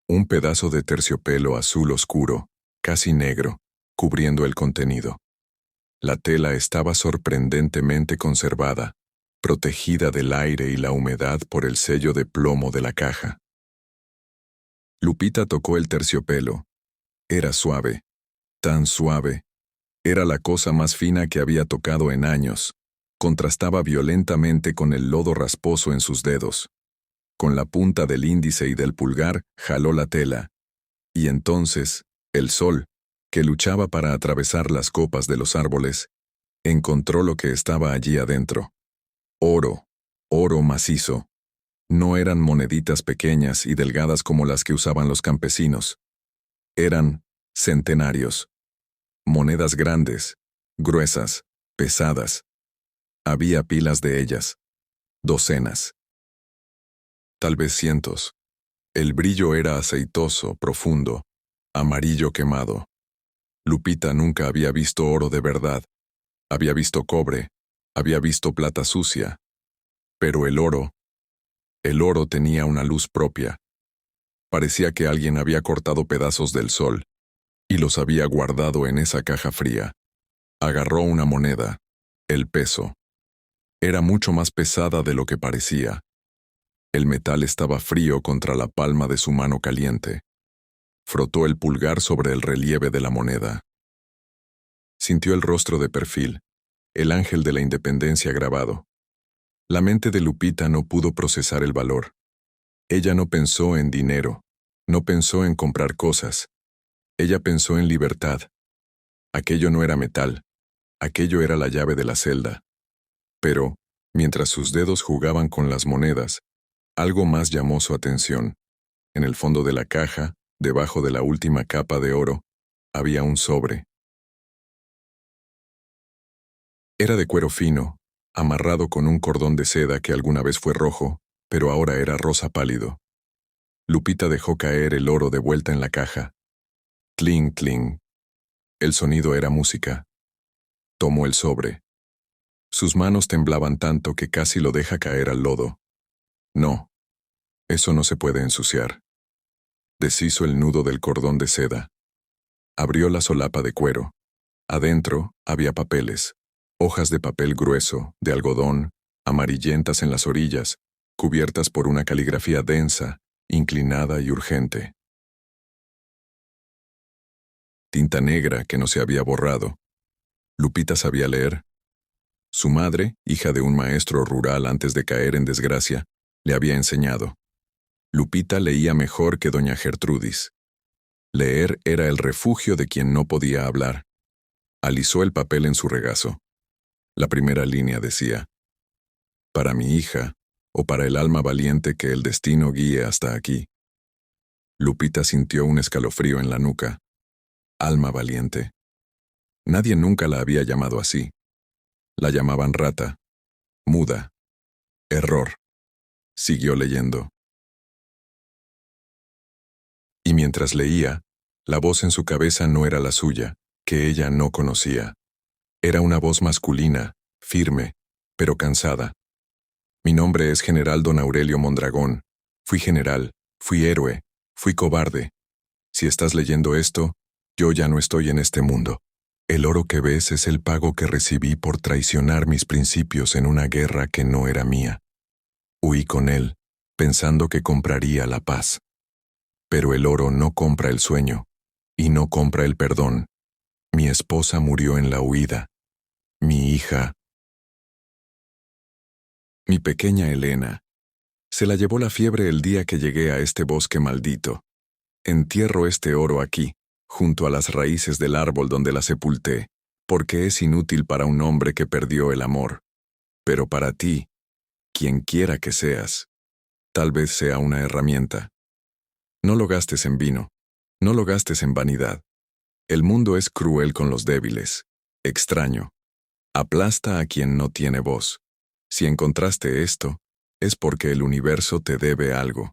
Un pedazo de terciopelo azul oscuro, casi negro, cubriendo el contenido. La tela estaba sorprendentemente conservada, protegida del aire y la humedad por el sello de plomo de la caja. Lupita tocó el terciopelo. Era suave, tan suave. Era la cosa más fina que había tocado en años. Contrastaba violentamente con el lodo rasposo en sus dedos. Con la punta del índice y del pulgar jaló la tela. Y entonces, el sol, que luchaba para atravesar las copas de los árboles, encontró lo que estaba allí adentro. Oro, oro macizo. No eran moneditas pequeñas y delgadas como las que usaban los campesinos. Eran centenarios. Monedas grandes, gruesas, pesadas. Había pilas de ellas. Docenas. Tal vez cientos. El brillo era aceitoso, profundo, amarillo quemado. Lupita nunca había visto oro de verdad. Había visto cobre, había visto plata sucia. Pero el oro tenía una luz propia. Parecía que alguien había cortado pedazos del sol y los había guardado en esa caja fría. Agarró una moneda, el peso. Era mucho más pesada de lo que parecía. El metal estaba frío contra la palma de su mano caliente. Frotó el pulgar sobre el relieve de la moneda. Sintió el rostro de perfil, el ángel de la independencia grabado. La mente de Lupita no pudo procesar el valor. Ella no pensó en dinero, no pensó en comprar cosas. Ella pensó en libertad. Aquello no era metal, aquello era la llave de la celda. Pero, mientras sus dedos jugaban con las monedas, algo más llamó su atención. En el fondo de la caja, debajo de la última capa de oro, había un sobre. Era de cuero fino, amarrado con un cordón de seda que alguna vez fue rojo, pero ahora era rosa pálido. Lupita dejó caer el oro de vuelta en la caja. Cling, cling. El sonido era música. Tomó el sobre. Sus manos temblaban tanto que casi lo deja caer al lodo. No, eso no se puede ensuciar. Deshizo el nudo del cordón de seda. Abrió la solapa de cuero. Adentro había papeles, hojas de papel grueso, de algodón, amarillentas en las orillas, cubiertas por una caligrafía densa, inclinada y urgente. Tinta negra que no se había borrado. Lupita sabía leer. Su madre, hija de un maestro rural antes de caer en desgracia, le había enseñado. Lupita leía mejor que doña Gertrudis. Leer era el refugio de quien no podía hablar. Alisó el papel en su regazo. La primera línea decía: para mi hija, o para el alma valiente que el destino guíe hasta aquí. Lupita sintió un escalofrío en la nuca. Alma valiente. Nadie nunca la había llamado así. La llamaban rata, muda, error. Siguió leyendo. Y mientras leía, la voz en su cabeza no era la suya, que ella no conocía. Era una voz masculina, firme, pero cansada. Mi nombre es General Don Aurelio Mondragón. Fui general, fui héroe, fui cobarde. Si estás leyendo esto, yo ya no estoy en este mundo. El oro que ves es el pago que recibí por traicionar mis principios en una guerra que no era mía. Huí con él, pensando que compraría la paz. Pero el oro no compra el sueño, y no compra el perdón. Mi esposa murió en la huida. Mi hija, mi pequeña Elena, se la llevó la fiebre el día que llegué a este bosque maldito. Entierro este oro aquí, junto a las raíces del árbol donde la sepulté, porque es inútil para un hombre que perdió el amor. Pero para ti, quien quiera que seas, tal vez sea una herramienta. No lo gastes en vino, no lo gastes en vanidad. El mundo es cruel con los débiles, extraño. Aplasta a quien no tiene voz. Si encontraste esto, es porque el universo te debe algo.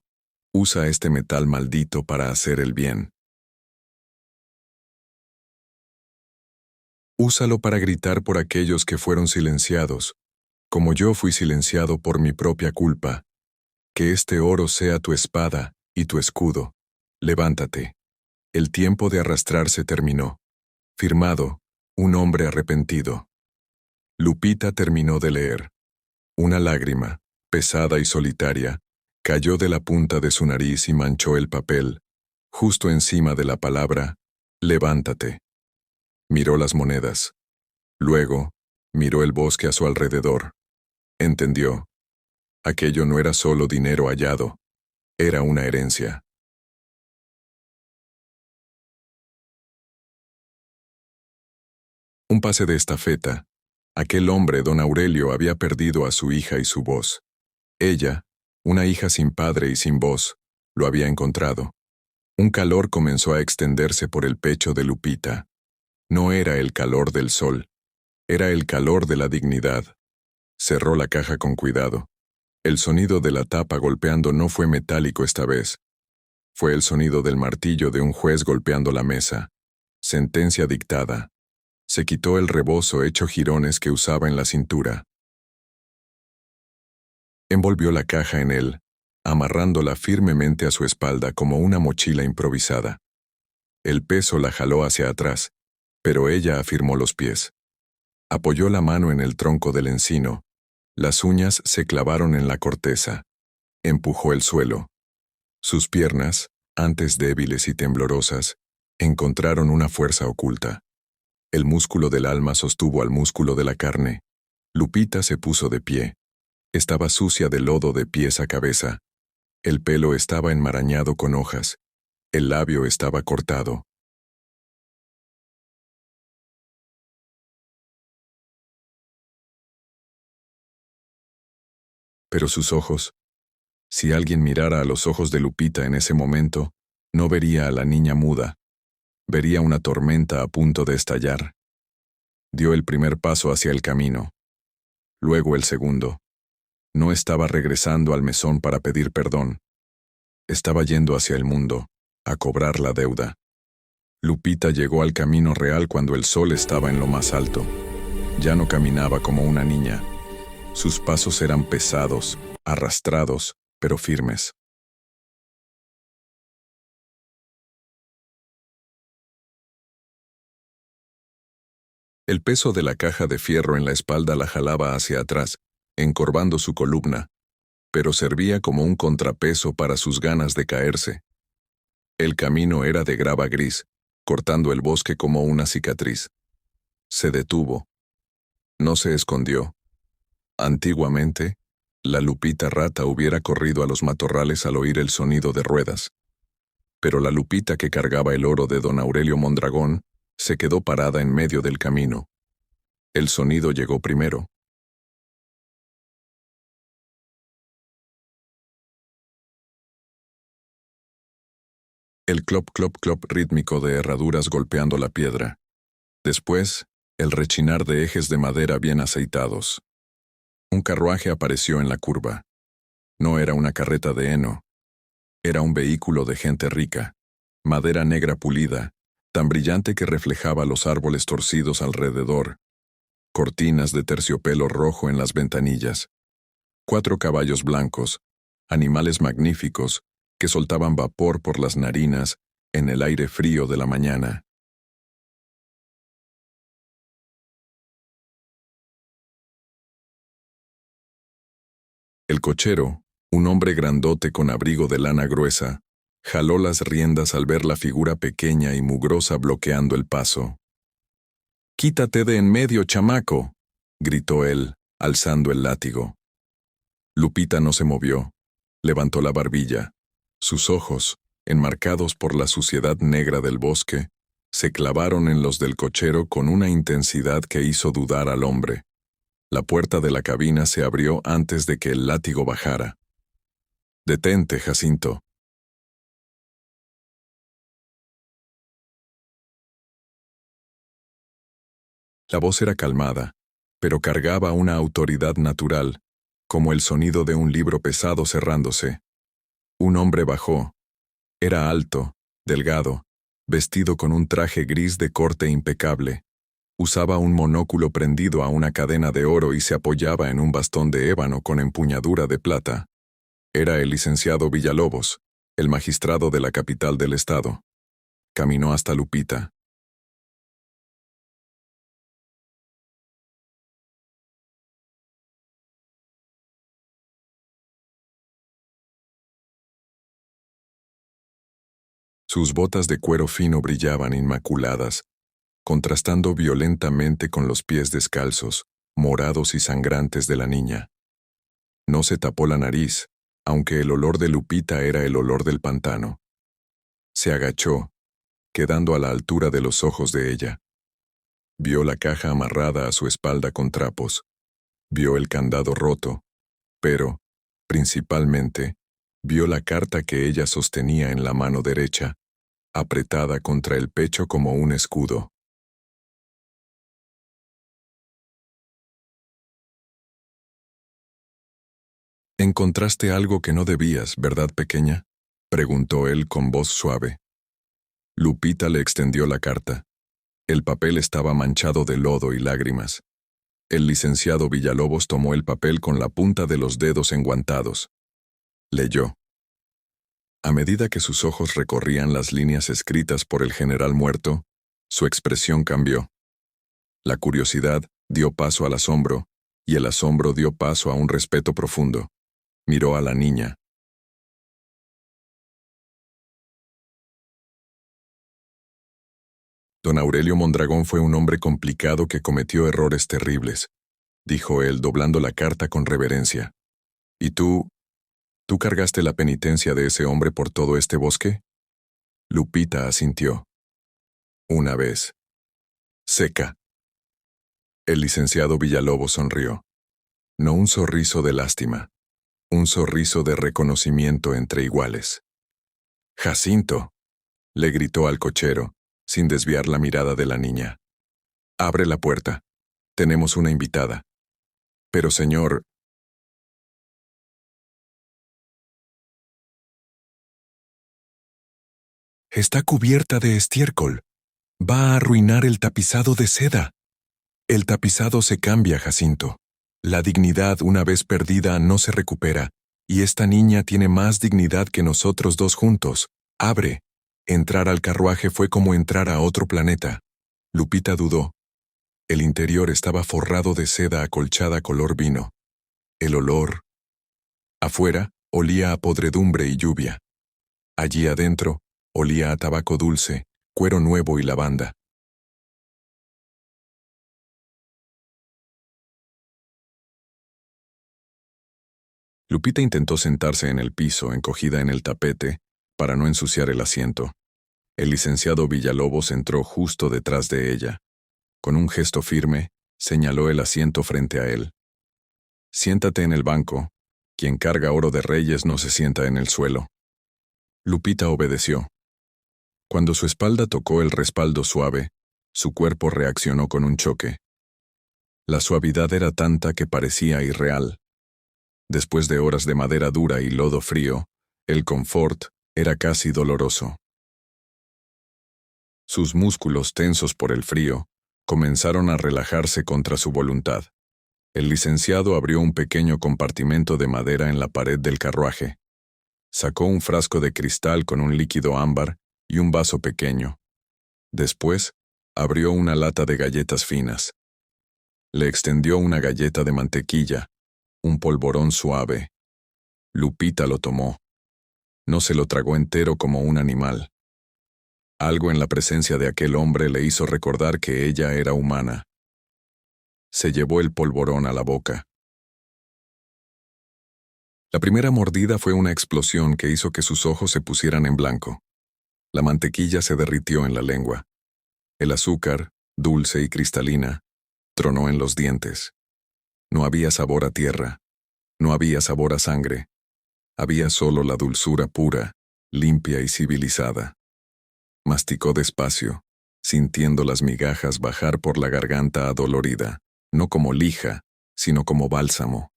Usa este metal maldito para hacer el bien. Úsalo para gritar por aquellos que fueron silenciados, como yo fui silenciado por mi propia culpa. Que este oro sea tu espada y tu escudo. Levántate. El tiempo de arrastrarse terminó. Firmado, un hombre arrepentido. Lupita terminó de leer. Una lágrima, pesada y solitaria, cayó de la punta de su nariz y manchó el papel, justo encima de la palabra, levántate. Miró las monedas. Luego, miró el bosque a su alrededor. Entendió. Aquello no era solo dinero hallado, era una herencia. Un pase de estafeta. Aquel hombre, don Aurelio, había perdido a su hija y su voz. Ella, una hija sin padre y sin voz, lo había encontrado. Un calor comenzó a extenderse por el pecho de Lupita. No era el calor del sol, era el calor de la dignidad. Cerró la caja con cuidado. El sonido de la tapa golpeando no fue metálico esta vez. Fue el sonido del martillo de un juez golpeando la mesa. Sentencia dictada. Se quitó el rebozo hecho jirones que usaba en la cintura. Envolvió la caja en él, amarrándola firmemente a su espalda como una mochila improvisada. El peso la jaló hacia atrás, pero ella afirmó los pies. Apoyó la mano en el tronco del encino. Las uñas se clavaron en la corteza. Empujó el suelo. Sus piernas, antes débiles y temblorosas, encontraron una fuerza oculta. El músculo del alma sostuvo al músculo de la carne. Lupita se puso de pie. Estaba sucia de lodo de pies a cabeza. El pelo estaba enmarañado con hojas. El labio estaba cortado. Pero sus ojos, si alguien mirara a los ojos de Lupita en ese momento, no vería a la niña muda. Vería una tormenta a punto de estallar. Dio el primer paso hacia el camino. Luego el segundo. No estaba regresando al mesón para pedir perdón. Estaba yendo hacia el mundo, a cobrar la deuda. Lupita llegó al camino real cuando el sol estaba en lo más alto. Ya no caminaba como una niña. Sus pasos eran pesados, arrastrados, pero firmes. El peso de la caja de fierro en la espalda la jalaba hacia atrás, encorvando su columna, pero servía como un contrapeso para sus ganas de caerse. El camino era de grava gris, cortando el bosque como una cicatriz. Se detuvo. No se escondió. Antiguamente, la Lupita rata hubiera corrido a los matorrales al oír el sonido de ruedas. Pero la Lupita que cargaba el oro de don Aurelio Mondragón se quedó parada en medio del camino. El sonido llegó primero. El clop clop clop rítmico de herraduras golpeando la piedra. Después, el rechinar de ejes de madera bien aceitados. Un carruaje apareció en la curva. No era una carreta de heno. Era un vehículo de gente rica. Madera negra pulida, tan brillante que reflejaba los árboles torcidos alrededor. Cortinas de terciopelo rojo en las ventanillas. 4 caballos blancos, animales magníficos, que soltaban vapor por las narinas en el aire frío de la mañana. El cochero, un hombre grandote con abrigo de lana gruesa, jaló las riendas al ver la figura pequeña y mugrosa bloqueando el paso. «¡Quítate de en medio, chamaco!», gritó él, alzando el látigo. Lupita no se movió. Levantó la barbilla. Sus ojos, enmarcados por la suciedad negra del bosque, se clavaron en los del cochero con una intensidad que hizo dudar al hombre. La puerta de la cabina se abrió antes de que el látigo bajara. «Detente, Jacinto». La voz era calmada, pero cargaba una autoridad natural, como el sonido de un libro pesado cerrándose. Un hombre bajó. Era alto, delgado, vestido con un traje gris de corte impecable. Usaba un monóculo prendido a una cadena de oro y se apoyaba en un bastón de ébano con empuñadura de plata. Era el licenciado Villalobos, el magistrado de la capital del estado. Caminó hasta Lupita. Sus botas de cuero fino brillaban inmaculadas, contrastando violentamente con los pies descalzos, morados y sangrantes de la niña. No se tapó la nariz, aunque el olor de Lupita era el olor del pantano. Se agachó, quedando a la altura de los ojos de ella. Vio la caja amarrada a su espalda con trapos. Vio el candado roto, pero, principalmente, vio la carta que ella sostenía en la mano derecha, apretada contra el pecho como un escudo. «¿Encontraste algo que no debías, verdad, pequeña?», preguntó él con voz suave. Lupita le extendió la carta. El papel estaba manchado de lodo y lágrimas. El licenciado Villalobos tomó el papel con la punta de los dedos enguantados. Leyó. A medida que sus ojos recorrían las líneas escritas por el general muerto, su expresión cambió. La curiosidad dio paso al asombro, y el asombro dio paso a un respeto profundo. Miró a la niña. Don Aurelio Mondragón fue un hombre complicado que cometió errores terribles, dijo él doblando la carta con reverencia. ¿Y tú cargaste la penitencia de ese hombre por todo este bosque? Lupita asintió. Una vez. Seca. El licenciado Villalobos sonrió. No un sorriso de lástima, un sorriso de reconocimiento entre iguales. «Jacinto», le gritó al cochero, sin desviar la mirada de la niña. «Abre la puerta. Tenemos una invitada». «Pero señor...» «Está cubierta de estiércol. Va a arruinar el tapizado de seda». «El tapizado se cambia, Jacinto. La dignidad, una vez perdida, no se recupera, y esta niña tiene más dignidad que nosotros dos juntos. Abre». Entrar al carruaje fue como entrar a otro planeta. Lupita dudó. El interior estaba forrado de seda acolchada color vino. El olor. Afuera, olía a podredumbre y lluvia. Allí adentro, olía a tabaco dulce, cuero nuevo y lavanda. Lupita intentó sentarse en el piso, encogida en el tapete, para no ensuciar el asiento. El licenciado Villalobos entró justo detrás de ella. Con un gesto firme, señaló el asiento frente a él. «Siéntate en el banco. Quien carga oro de reyes no se sienta en el suelo». Lupita obedeció. Cuando su espalda tocó el respaldo suave, su cuerpo reaccionó con un choque. La suavidad era tanta que parecía irreal. Después de horas de madera dura y lodo frío, el confort era casi doloroso. Sus músculos tensos por el frío comenzaron a relajarse contra su voluntad. El licenciado abrió un pequeño compartimento de madera en la pared del carruaje. Sacó un frasco de cristal con un líquido ámbar y un vaso pequeño. Después, abrió una lata de galletas finas. Le extendió una galleta de mantequilla, un polvorón suave, Lupita lo tomó. No se lo tragó entero como un animal. Algo en la presencia de aquel hombre le hizo recordar que ella era humana. Se llevó el polvorón a la boca. La primera mordida fue una explosión que hizo que sus ojos se pusieran en blanco. La mantequilla se derritió en la lengua. El azúcar, dulce y cristalina, tronó en los dientes. No había sabor a tierra. No había sabor a sangre. Había solo la dulzura pura, limpia y civilizada. Masticó despacio, sintiendo las migajas bajar por la garganta adolorida, no como lija, sino como bálsamo.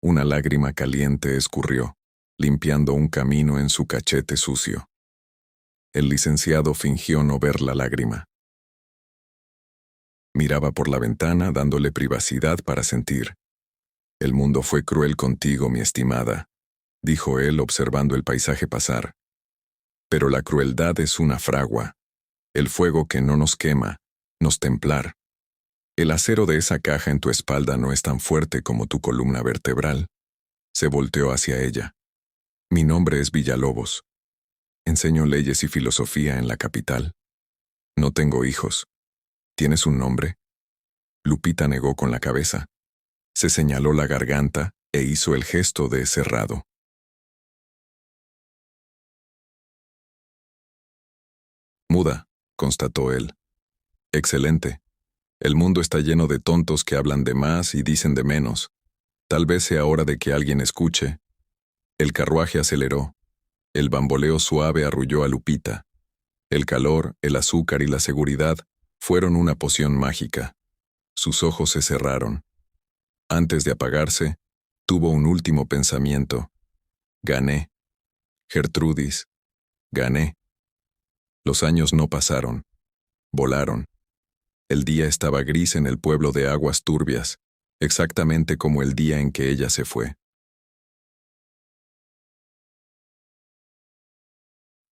Una lágrima caliente escurrió, limpiando un camino en su cachete sucio. El licenciado fingió no ver la lágrima. Miraba por la ventana dándole privacidad para sentir. «El mundo fue cruel contigo, mi estimada», dijo él observando el paisaje pasar. «Pero la crueldad es una fragua. El fuego que no nos quema, nos templar. El acero de esa caja en tu espalda no es tan fuerte como tu columna vertebral». Se volteó hacia ella. «Mi nombre es Villalobos. Enseño leyes y filosofía en la capital. No tengo hijos. ¿Tienes un nombre?» Lupita negó con la cabeza. Se señaló la garganta e hizo el gesto de cerrado. «Muda», constató él. «Excelente. El mundo está lleno de tontos que hablan de más y dicen de menos. Tal vez sea hora de que alguien escuche». El carruaje aceleró. El bamboleo suave arrulló a Lupita. El calor, el azúcar y la seguridad fueron una poción mágica. Sus ojos se cerraron. Antes de apagarse, tuvo un último pensamiento. «Gané. Gertrudis. Gané». Los años no pasaron. Volaron. El día estaba gris en el pueblo de Aguas Turbias, exactamente como el día en que ella se fue.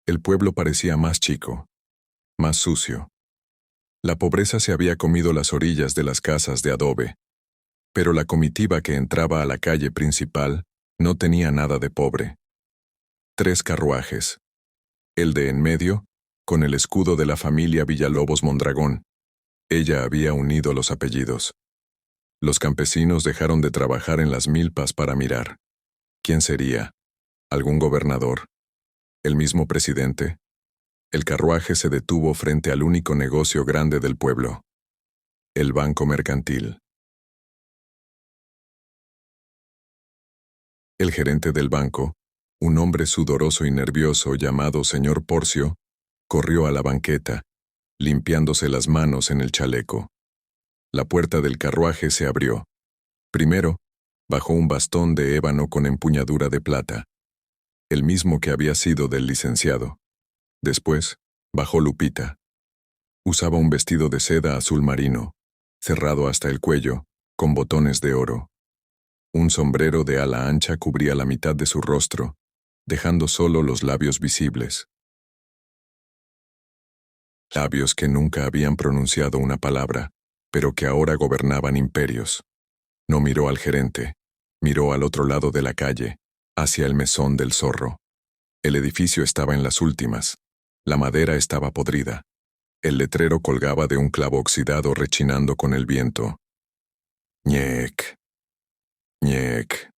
El pueblo parecía más chico, más sucio. La pobreza se había comido las orillas de las casas de adobe, pero la comitiva que entraba a la calle principal no tenía nada de pobre. 3 carruajes. El de en medio, con el escudo de la familia Villalobos Mondragón. Ella había unido los apellidos. Los campesinos dejaron de trabajar en las milpas para mirar. ¿Quién sería? ¿Algún gobernador? ¿El mismo presidente? El carruaje se detuvo frente al único negocio grande del pueblo, el Banco Mercantil. El gerente del banco, un hombre sudoroso y nervioso llamado señor Porcio, corrió a la banqueta, limpiándose las manos en el chaleco. La puerta del carruaje se abrió. Primero, bajó un bastón de ébano con empuñadura de plata, el mismo que había sido del licenciado. Después, bajó Lupita. Usaba un vestido de seda azul marino, cerrado hasta el cuello, con botones de oro. Un sombrero de ala ancha cubría la mitad de su rostro, dejando solo los labios visibles. Labios que nunca habían pronunciado una palabra, pero que ahora gobernaban imperios. No miró al gerente, miró al otro lado de la calle, hacia el mesón del zorro. El edificio estaba en las últimas. La madera estaba podrida. El letrero colgaba de un clavo oxidado rechinando con el viento. Ñec. Ñec.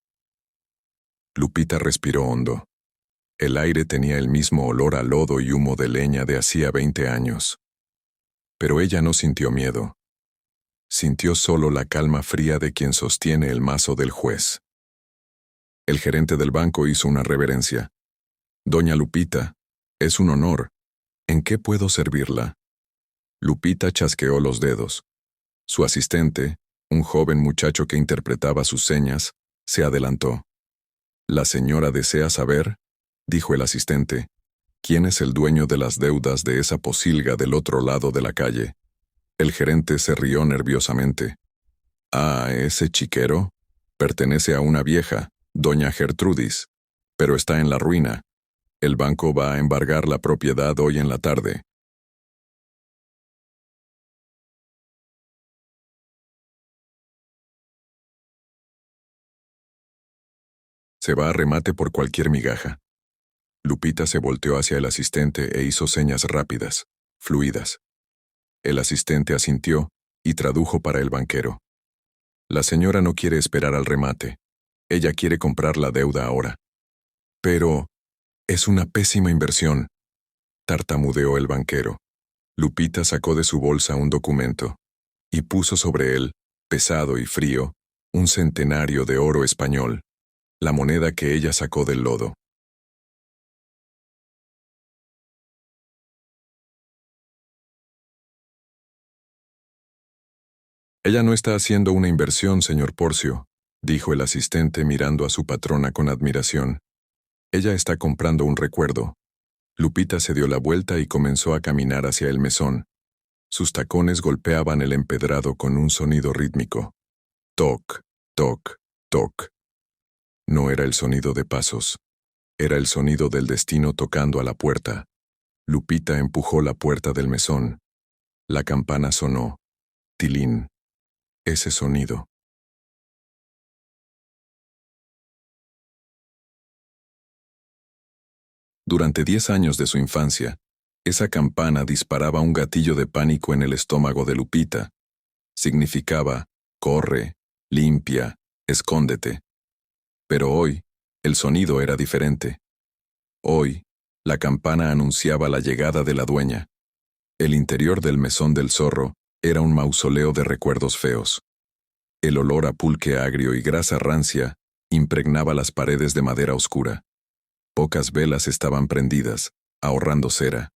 Lupita respiró hondo. El aire tenía el mismo olor a lodo y humo de leña de hacía 20 años. Pero ella no sintió miedo. Sintió solo la calma fría de quien sostiene el mazo del juez. El gerente del banco hizo una reverencia. «Doña Lupita, es un honor. ¿En qué puedo servirla?» Lupita chasqueó los dedos. Su asistente, un joven muchacho que interpretaba sus señas, se adelantó. «La señora desea saber», dijo el asistente, «quién es el dueño de las deudas de esa posilga del otro lado de la calle». El gerente se rió nerviosamente. «Ah, ese chiquero pertenece a una vieja, doña Gertrudis, pero está en la ruina. El banco va a embargar la propiedad hoy en la tarde». Se va a remate por cualquier migaja. Lupita se volteó hacia el asistente e hizo señas rápidas, fluidas. El asistente asintió y tradujo para el banquero. La señora no quiere esperar al remate. Ella quiere comprar la deuda ahora. Pero es una pésima inversión, tartamudeó el banquero. Lupita sacó de su bolsa un documento y puso sobre él, pesado y frío, un centenario de oro español, la moneda que ella sacó del lodo. Ella no está haciendo una inversión, señor Porcio, dijo el asistente mirando a su patrona con admiración. Ella está comprando un recuerdo. Lupita se dio la vuelta y comenzó a caminar hacia el mesón. Sus tacones golpeaban el empedrado con un sonido rítmico. Toc, toc, toc. No era el sonido de pasos. Era el sonido del destino tocando a la puerta. Lupita empujó la puerta del mesón. La campana sonó. Tilín. Ese sonido. Durante 10 años de su infancia, esa campana disparaba un gatillo de pánico en el estómago de Lupita. Significaba, corre, limpia, escóndete. Pero hoy, el sonido era diferente. Hoy, la campana anunciaba la llegada de la dueña. El interior del mesón del zorro era un mausoleo de recuerdos feos. El olor a pulque agrio y grasa rancia impregnaba las paredes de madera oscura. Pocas velas estaban prendidas, ahorrando cera.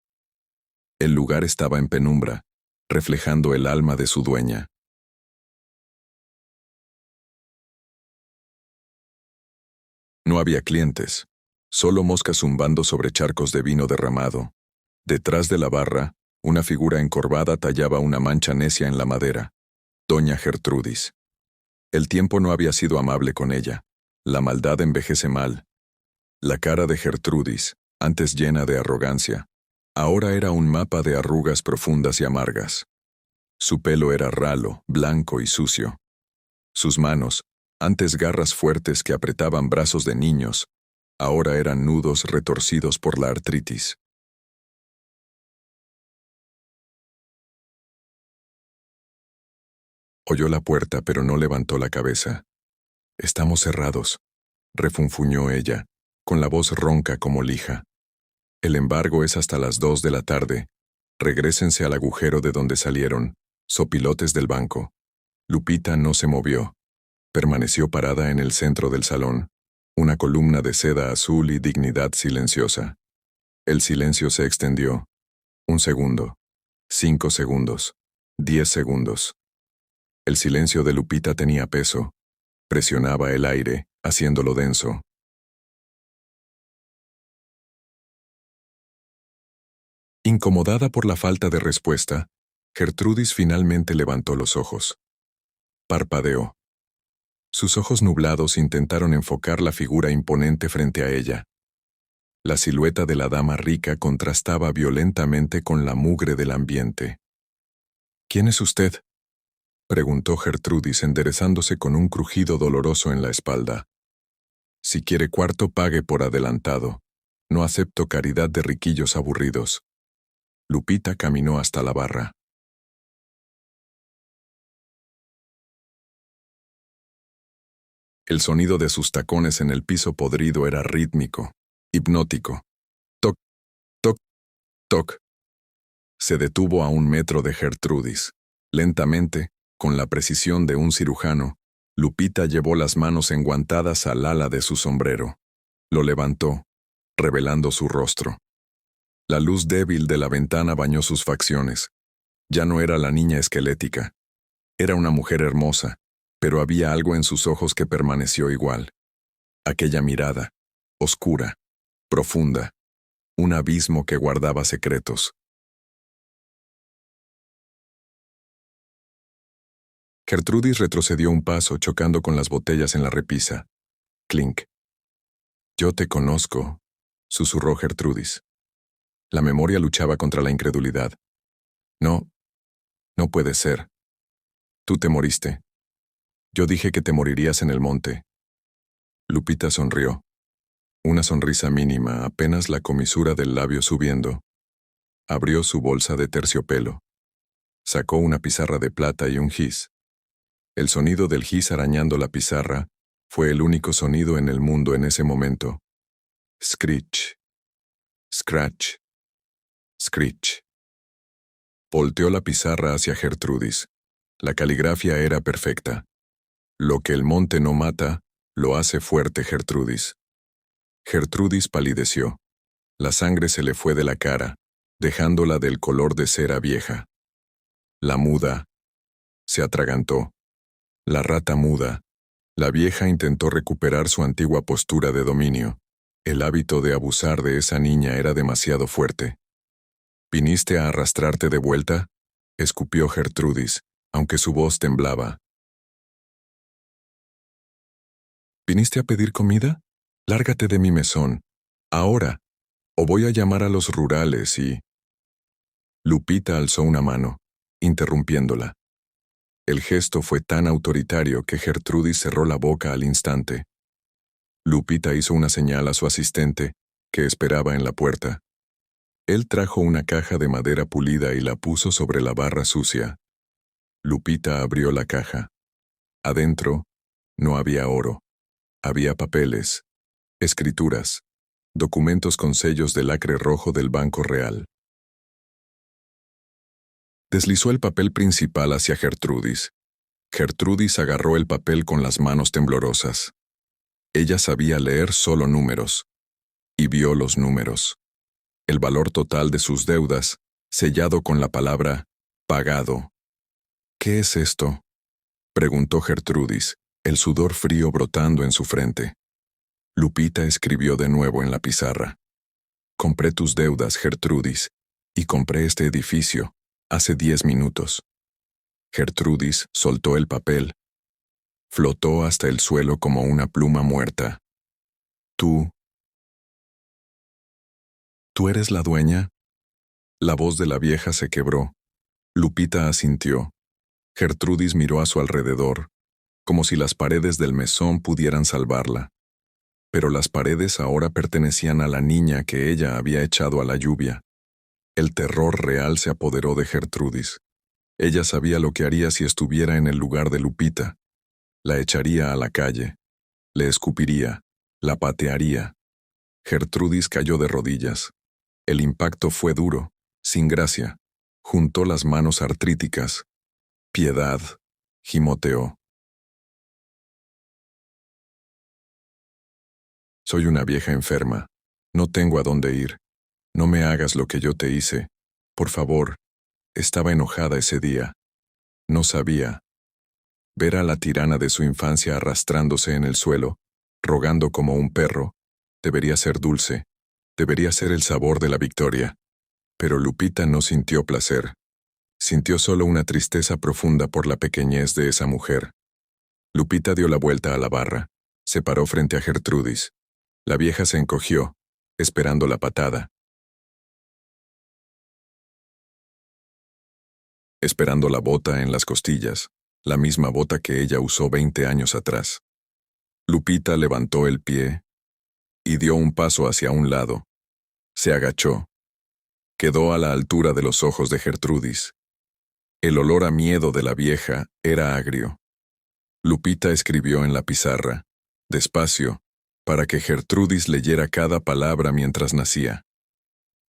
El lugar estaba en penumbra, reflejando el alma de su dueña. No había clientes, solo moscas zumbando sobre charcos de vino derramado. Detrás de la barra, una figura encorvada tallaba una mancha necia en la madera. Doña Gertrudis. El tiempo no había sido amable con ella. La maldad envejece mal. La cara de Gertrudis, antes llena de arrogancia, ahora era un mapa de arrugas profundas y amargas. Su pelo era ralo, blanco y sucio. Sus manos, antes garras fuertes que apretaban brazos de niños, ahora eran nudos retorcidos por la artritis. Oyó la puerta, pero no levantó la cabeza. «Estamos cerrados», refunfuñó ella, con la voz ronca como lija. «El embargo es hasta las 2 de la tarde. Regrésense al agujero de donde salieron, sopilotes del banco». Lupita no se movió. Permaneció parada en el centro del salón, una columna de seda azul y dignidad silenciosa. El silencio se extendió. 1 segundo. 5 segundos. 10 segundos. El silencio de Lupita tenía peso. Presionaba el aire, haciéndolo denso. Incomodada por la falta de respuesta, Gertrudis finalmente levantó los ojos. Parpadeó. Sus ojos nublados intentaron enfocar la figura imponente frente a ella. La silueta de la dama rica contrastaba violentamente con la mugre del ambiente. «¿Quién es usted?», preguntó Gertrudis enderezándose con un crujido doloroso en la espalda. «Si quiere cuarto, pague por adelantado. No acepto caridad de riquillos aburridos». Lupita caminó hasta la barra. El sonido de sus tacones en el piso podrido era rítmico, hipnótico. Toc, toc, toc. Se detuvo a 1 metro de Gertrudis. Lentamente, con la precisión de un cirujano, Lupita llevó las manos enguantadas al ala de su sombrero. Lo levantó, revelando su rostro. La luz débil de la ventana bañó sus facciones. Ya no era la niña esquelética. Era una mujer hermosa, pero había algo en sus ojos que permaneció igual. Aquella mirada, oscura, profunda, un abismo que guardaba secretos. Gertrudis retrocedió un paso, chocando con las botellas en la repisa. Clink. «Yo te conozco», susurró Gertrudis. La memoria luchaba contra la incredulidad. «No, no puede ser. Tú te moriste. Yo dije que te morirías en el monte». Lupita sonrió. Una sonrisa mínima, apenas la comisura del labio subiendo. Abrió su bolsa de terciopelo. Sacó una pizarra de plata y un gis. El sonido del gis arañando la pizarra fue el único sonido en el mundo en ese momento. Screech. Scratch. Screech. Volteó la pizarra hacia Gertrudis. La caligrafía era perfecta. Lo que el monte no mata, lo hace fuerte Gertrudis. Gertrudis palideció. La sangre se le fue de la cara, dejándola del color de cera vieja. La muda. Se atragantó. La rata muda. La vieja intentó recuperar su antigua postura de dominio. El hábito de abusar de esa niña era demasiado fuerte. ¿Viniste a arrastrarte de vuelta?, escupió Gertrudis, aunque su voz temblaba. ¿Viniste a pedir comida? Lárgate de mi mesón. Ahora. O voy a llamar a los rurales y... Lupita alzó una mano, interrumpiéndola. El gesto fue tan autoritario que Gertrudis cerró la boca al instante. Lupita hizo una señal a su asistente, que esperaba en la puerta. Él trajo una caja de madera pulida y la puso sobre la barra sucia. Lupita abrió la caja. Adentro, no había oro. Había papeles, escrituras, documentos con sellos de lacre rojo del Banco Real. Deslizó el papel principal hacia Gertrudis. Gertrudis agarró el papel con las manos temblorosas. Ella sabía leer solo números. Y vio los números. El valor total de sus deudas, sellado con la palabra pagado. ¿Qué es esto?, preguntó Gertrudis, el sudor frío brotando en su frente. Lupita escribió de nuevo en la pizarra. Compré tus deudas, Gertrudis, y compré este edificio, hace 10 minutos. Gertrudis soltó el papel. Flotó hasta el suelo como una pluma muerta. ¿Tú eres la dueña? La voz de la vieja se quebró. Lupita asintió. Gertrudis miró a su alrededor, como si las paredes del mesón pudieran salvarla. Pero las paredes ahora pertenecían a la niña que ella había echado a la lluvia. El terror real se apoderó de Gertrudis. Ella sabía lo que haría si estuviera en el lugar de Lupita. La echaría a la calle. Le escupiría. La patearía. Gertrudis cayó de rodillas. El impacto fue duro, sin gracia. Juntó las manos artríticas. Piedad, gimoteó. Soy una vieja enferma. No tengo a dónde ir. No me hagas lo que yo te hice. Por favor. Estaba enojada ese día. No sabía. Ver a la tirana de su infancia arrastrándose en el suelo, rogando como un perro, debería ser dulce. Debería ser el sabor de la victoria. Pero Lupita no sintió placer. Sintió solo una tristeza profunda por la pequeñez de esa mujer. Lupita dio la vuelta a la barra. Se paró frente a Gertrudis. La vieja se encogió, esperando la patada. Esperando la bota en las costillas, la misma bota que ella usó 20 años atrás. Lupita levantó el pie y dio un paso hacia un lado. Se agachó. Quedó a la altura de los ojos de Gertrudis. El olor a miedo de la vieja era agrio. Lupita escribió en la pizarra, despacio, para que Gertrudis leyera cada palabra mientras nacía.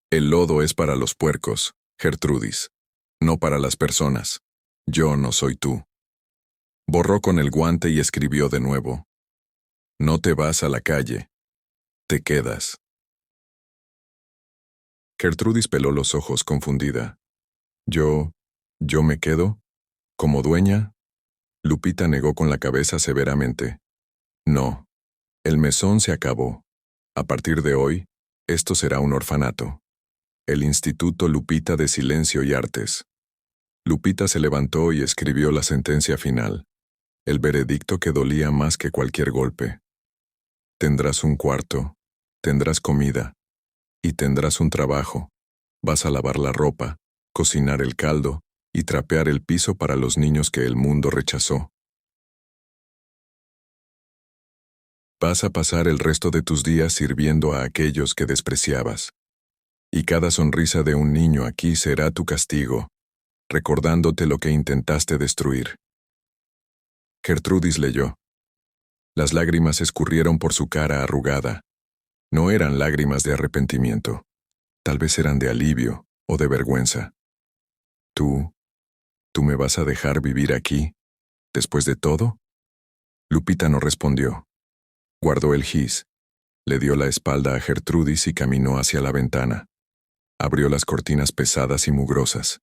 El lodo es para los puercos, Gertrudis, no para las personas. Yo no soy tú. Borró con el guante y escribió de nuevo. No te vas a la calle. Te quedas. Gertrudis peló los ojos confundida. ¿Yo me quedo? ¿Como dueña? Lupita negó con la cabeza severamente. No. El mesón se acabó. A partir de hoy, esto será un orfanato. El Instituto Lupita de Silencio y Artes. Lupita se levantó y escribió la sentencia final. El veredicto que dolía más que cualquier golpe. Tendrás un cuarto, tendrás comida, y tendrás un trabajo. Vas a lavar la ropa, cocinar el caldo y trapear el piso para los niños que el mundo rechazó. Vas a pasar el resto de tus días sirviendo a aquellos que despreciabas. Y cada sonrisa de un niño aquí será tu castigo, recordándote lo que intentaste destruir. Gertrudis leyó. Las lágrimas escurrieron por su cara arrugada. No eran lágrimas de arrepentimiento. Tal vez eran de alivio o de vergüenza. ¿Tú me vas a dejar vivir aquí, después de todo? Lupita no respondió. Guardó el gis, le dio la espalda a Gertrudis y caminó hacia la ventana. Abrió las cortinas pesadas y mugrosas.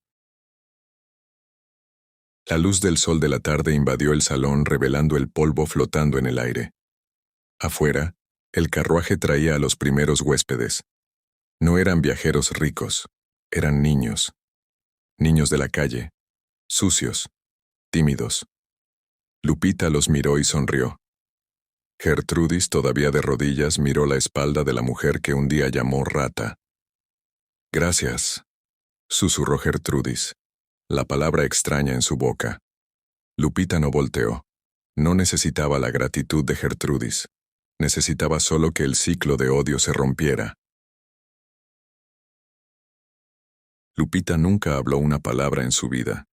La luz del sol de la tarde invadió el salón revelando el polvo flotando en el aire. Afuera, el carruaje traía a los primeros huéspedes. No eran viajeros ricos, eran niños. Niños de la calle, sucios, tímidos. Lupita los miró y sonrió. Gertrudis, todavía de rodillas, miró la espalda de la mujer que un día llamó rata. Gracias, susurró Gertrudis, la palabra extraña en su boca. Lupita no volteó. No necesitaba la gratitud de Gertrudis. Necesitaba solo que el ciclo de odio se rompiera. Lupita nunca habló una palabra en su vida,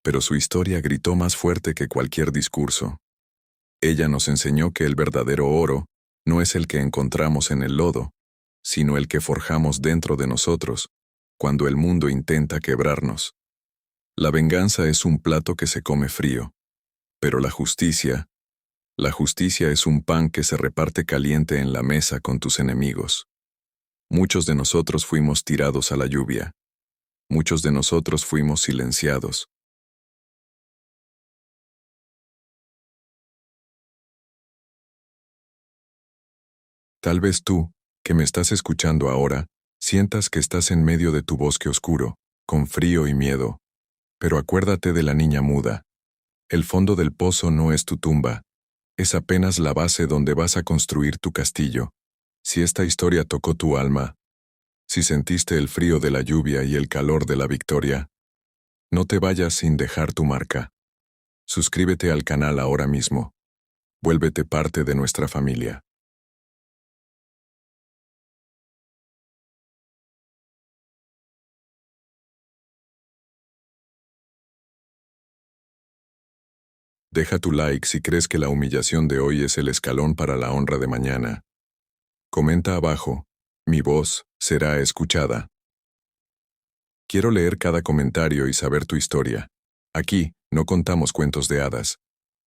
pero su historia gritó más fuerte que cualquier discurso. Ella nos enseñó que el verdadero oro no es el que encontramos en el lodo, sino el que forjamos dentro de nosotros, cuando el mundo intenta quebrarnos. La venganza es un plato que se come frío, pero la justicia es un pan que se reparte caliente en la mesa con tus enemigos. Muchos de nosotros fuimos tirados a la lluvia. Muchos de nosotros fuimos silenciados. Tal vez tú, que me estás escuchando ahora, sientas que estás en medio de tu bosque oscuro, con frío y miedo. Pero acuérdate de la niña muda. El fondo del pozo no es tu tumba, es apenas la base donde vas a construir tu castillo. Si esta historia tocó tu alma, si sentiste el frío de la lluvia y el calor de la victoria, no te vayas sin dejar tu marca. Suscríbete al canal ahora mismo. Vuélvete parte de nuestra familia. Deja tu like si crees que la humillación de hoy es el escalón para la honra de mañana. Comenta abajo, mi voz será escuchada. Quiero leer cada comentario y saber tu historia. Aquí, no contamos cuentos de hadas.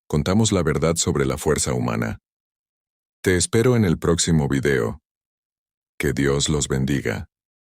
Contamos la verdad sobre la fuerza humana. Te espero en el próximo video. Que Dios los bendiga.